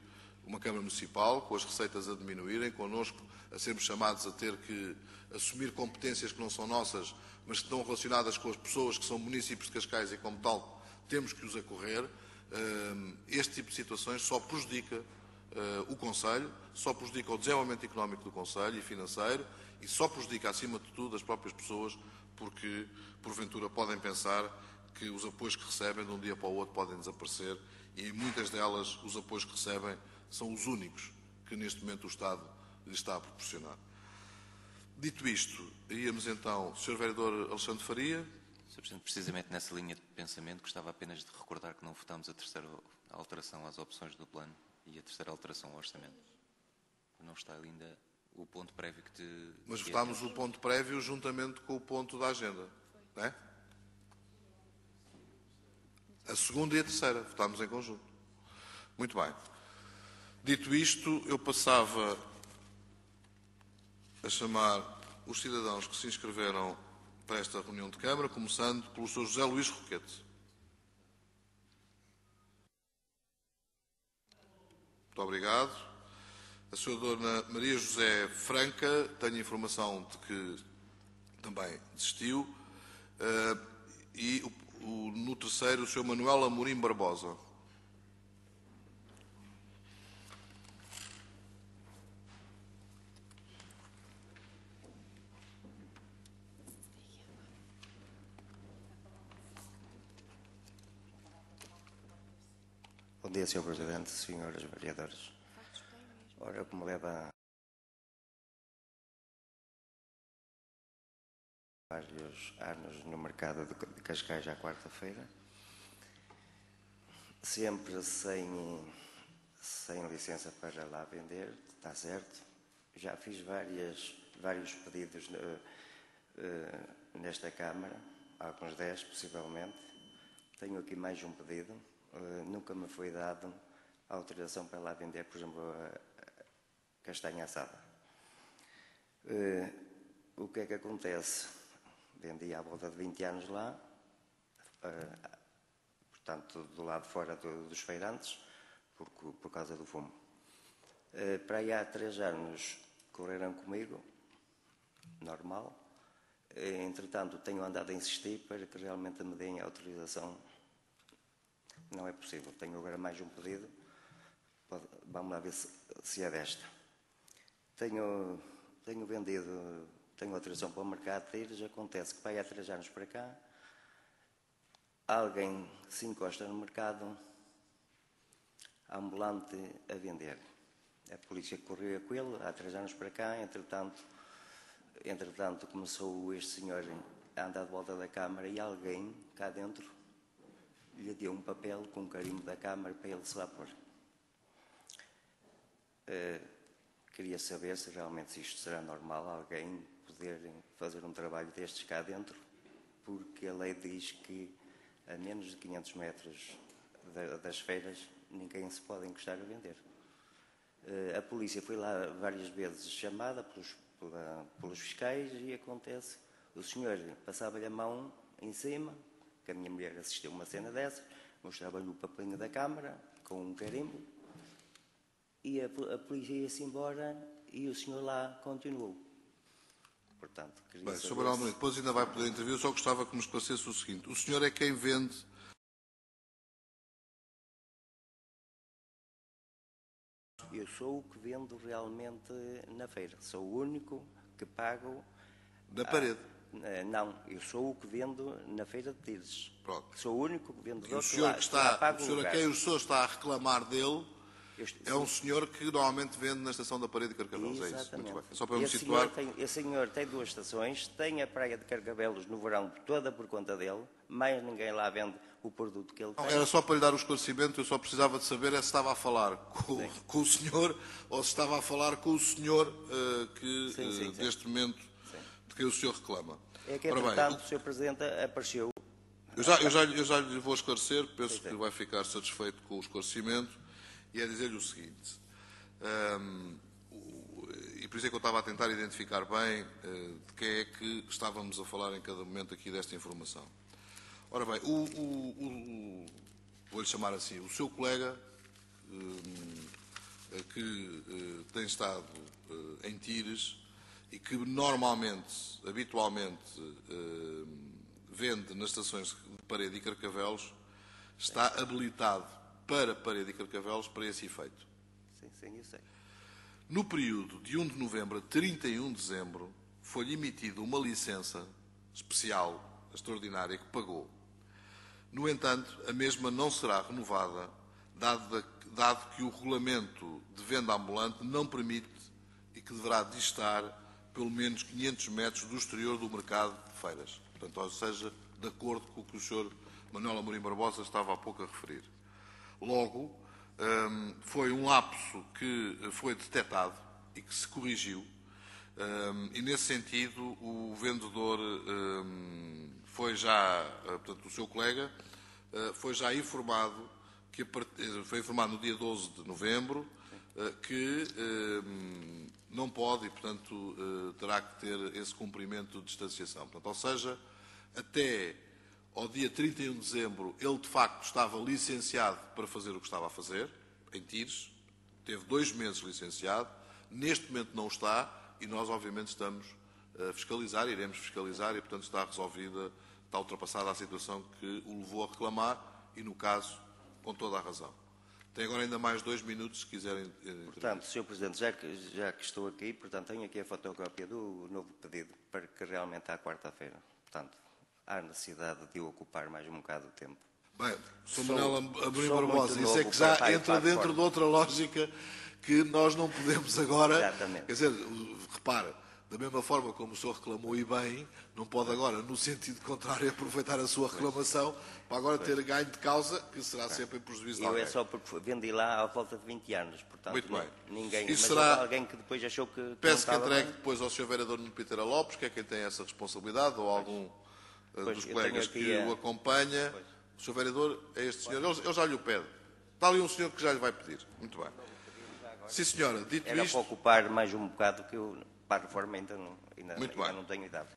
uma Câmara Municipal, com as receitas a diminuírem, connosco a sermos chamados a ter que assumir competências que não são nossas, mas que estão relacionadas com as pessoas que são municípios de Cascais e, como tal, temos que os acorrer, este tipo de situações só prejudica o Conselho, só prejudica o desenvolvimento económico do Conselho e financeiro e só prejudica, acima de tudo, as próprias pessoas, porque, porventura, podem pensar que os apoios que recebem, de um dia para o outro, podem desaparecer e, em muitas delas, os apoios que recebem são os únicos que, neste momento, o Estado lhes está a proporcionar. Dito isto, íamos então, Sr. Vereador Alexandre Faria. Sr. Presidente, precisamente nessa linha de pensamento, gostava apenas de recordar que não votámos a terceira alteração às opções do plano e a terceira alteração ao orçamento. Não está ainda o ponto prévio que te... Mas votámos o ponto prévio juntamente com o ponto da agenda, não é? A segunda e a terceira, votámos em conjunto. Muito bem. Dito isto, eu passava a chamar os cidadãos que se inscreveram para esta reunião de Câmara, começando pelo Sr. José Luís Roquete. Muito obrigado. A Sra. Dona Maria José Franca, tenho informação de que também desistiu. E no terceiro, o Sr. Manuel Amorim Barbosa. Bom dia, Sr. Presidente, Srs. Vereadores. Ora, como leva vários anos no mercado de Cascais à quarta-feira, sempre sem licença para lá vender, está certo. Já fiz vários pedidos nesta Câmara, alguns 10 possivelmente. Tenho aqui mais um pedido. Nunca me foi dado a autorização para lá vender, por exemplo, a castanha assada. O que é que acontece? Vendi à volta de 20 anos lá, portanto, do lado de fora dos feirantes, por causa do fumo. Para aí há 3 anos correram comigo, normal. Entretanto, tenho andado a insistir para que realmente me deem a autorização. Não é possível. Tenho agora mais um pedido. Vamos lá ver se é desta. Tenho vendido, tenho autorização para o mercado de tiros. Acontece que vai há 3 anos para cá, alguém se encosta no mercado ambulante a vender. A polícia corria com ele há 3 anos para cá. Entretanto, começou este senhor a andar de volta da Câmara e alguém cá dentro lhe deu um papel com um carimbo da Câmara para ele se lá pôr. Queria saber se realmente isto será normal, alguém poder fazer um trabalho destes cá dentro, porque a lei diz que a menos de 500 metros das feiras ninguém se pode encostar a vender. A polícia foi lá várias vezes chamada pelos fiscais e acontece, o senhor passava-lhe a mão em cima que a minha mulher assistiu a uma cena dessas, mostrava-lhe o papelinho da Câmara, com um carimbo, e a polícia ia-se embora e o senhor lá continuou. Portanto, bem, Sr. Manuel Amorim, depois ainda vai poder intervir, eu só gostava que me esclarecesse o seguinte: o senhor é quem vende... Eu sou o que vendo realmente na feira. Sou o único que pago... Na parede? Não, eu sou o que vendo na feira de Tires. Pronto. Sou o único que vendo do outro lado. O senhor a quem o senhor está a reclamar dele é um senhor que normalmente vende na estação da Parede de Carcavelos. É isso? Muito bem. Só para me situar... Esse senhor tem 2 estações, tem a praia de Carcavelos no verão toda por conta dele, mais ninguém lá vende o produto que ele tem. Era só para lhe dar o esclarecimento, eu só precisava de saber se estava a falar com o senhor ou se estava a falar com o senhor que, neste momento, de quem o senhor reclama. É que, entretanto, o Sr. Presidente apareceu... Eu já lhe vou esclarecer, penso que vai ficar satisfeito com o esclarecimento, e é dizer-lhe o seguinte, e por isso é que eu estava a tentar identificar bem de quem é que estávamos a falar em cada momento aqui desta informação. Ora bem, vou-lhe chamar assim, o seu colega que tem estado em Tires e que normalmente, habitualmente, vende nas estações de Parede e Carcavelos, está habilitado para Parede e Carcavelos para esse efeito. Sim, eu sei. No período de 1 de novembro a 31 de dezembro, foi-lhe emitida uma licença especial, extraordinária, que pagou. No entanto, a mesma não será renovada, dado que o regulamento de venda ambulante não permite e que deverá distar pelo menos 500 metros do exterior do mercado de feiras. Portanto, ou seja, de acordo com o que o Sr. Manuel Amorim Barbosa estava há pouco a referir. Logo, foi um lapso que foi detectado e que se corrigiu, e nesse sentido o vendedor foi já, portanto, o seu colega foi já informado, foi informado no dia 12 de novembro, que não pode e, portanto, terá que ter esse cumprimento de distanciação. Portanto, ou seja, até ao dia 31 de dezembro, ele de facto estava licenciado para fazer o que estava a fazer, em Tires, teve 2 meses licenciado, neste momento não está e nós obviamente estamos a fiscalizar, iremos fiscalizar e portanto está resolvida, está ultrapassada a situação que o levou a reclamar e no caso, com toda a razão. Tem agora ainda mais 2 minutos se quiserem... Portanto, Sr. Presidente, já que estou aqui, portanto, tenho aqui a fotocópia do novo pedido para que realmente à quarta-feira, portanto, há necessidade de eu ocupar mais um bocado de tempo. Bem, Sr. Manuel Amorim Barbosa, isso é que já entra dentro de outra lógica que nós não podemos agora... Exatamente. Quer dizer, repara, da mesma forma como o senhor reclamou e bem, não pode agora, no sentido contrário, aproveitar a sua reclamação para agora ter ganho de causa, que será sempre em prejuízo de alguém. Eu é só porque vendi lá à volta de 20 anos, portanto, muito bem. Ninguém... Isso mas será... alguém que depois achou que... Peço que entregue depois ao Sr. Vereador Nuno Piteira Lopes, que é quem tem essa responsabilidade, ou algum dos colegas que o acompanha. O Sr. Vereador é este senhor, ele já lhe o pede. Está ali um senhor que já lhe vai pedir. Muito bem. Sim, senhora, dito era isto... para ocupar mais um bocado, que eu, para a reforma, ainda não tenho idade.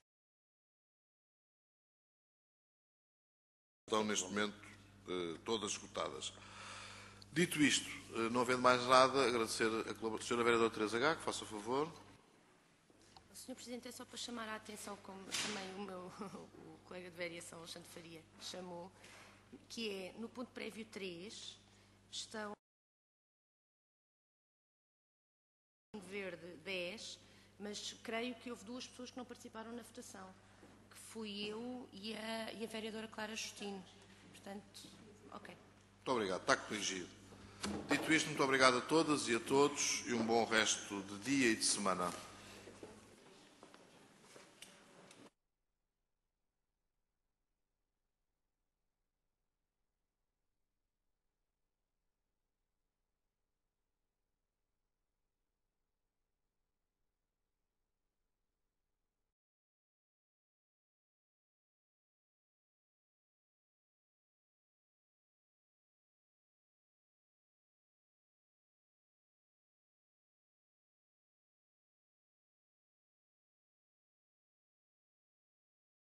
Estão, neste momento, todas esgotadas. Dito isto, não havendo mais nada, agradecer a Sra. Vereadora Teresa Gá, que faça o favor. Sr. Presidente, é só para chamar a atenção, como também o colega de variação, Alexandre Faria, chamou, que é, no ponto prévio 3, estão verde 10, mas creio que houve 2 pessoas que não participaram na votação, que fui eu e a vereadora Clara Justino. Portanto, ok. Muito obrigado, está corrigido. Dito isto, muito obrigado a todas e a todos e um bom resto de dia e de semana.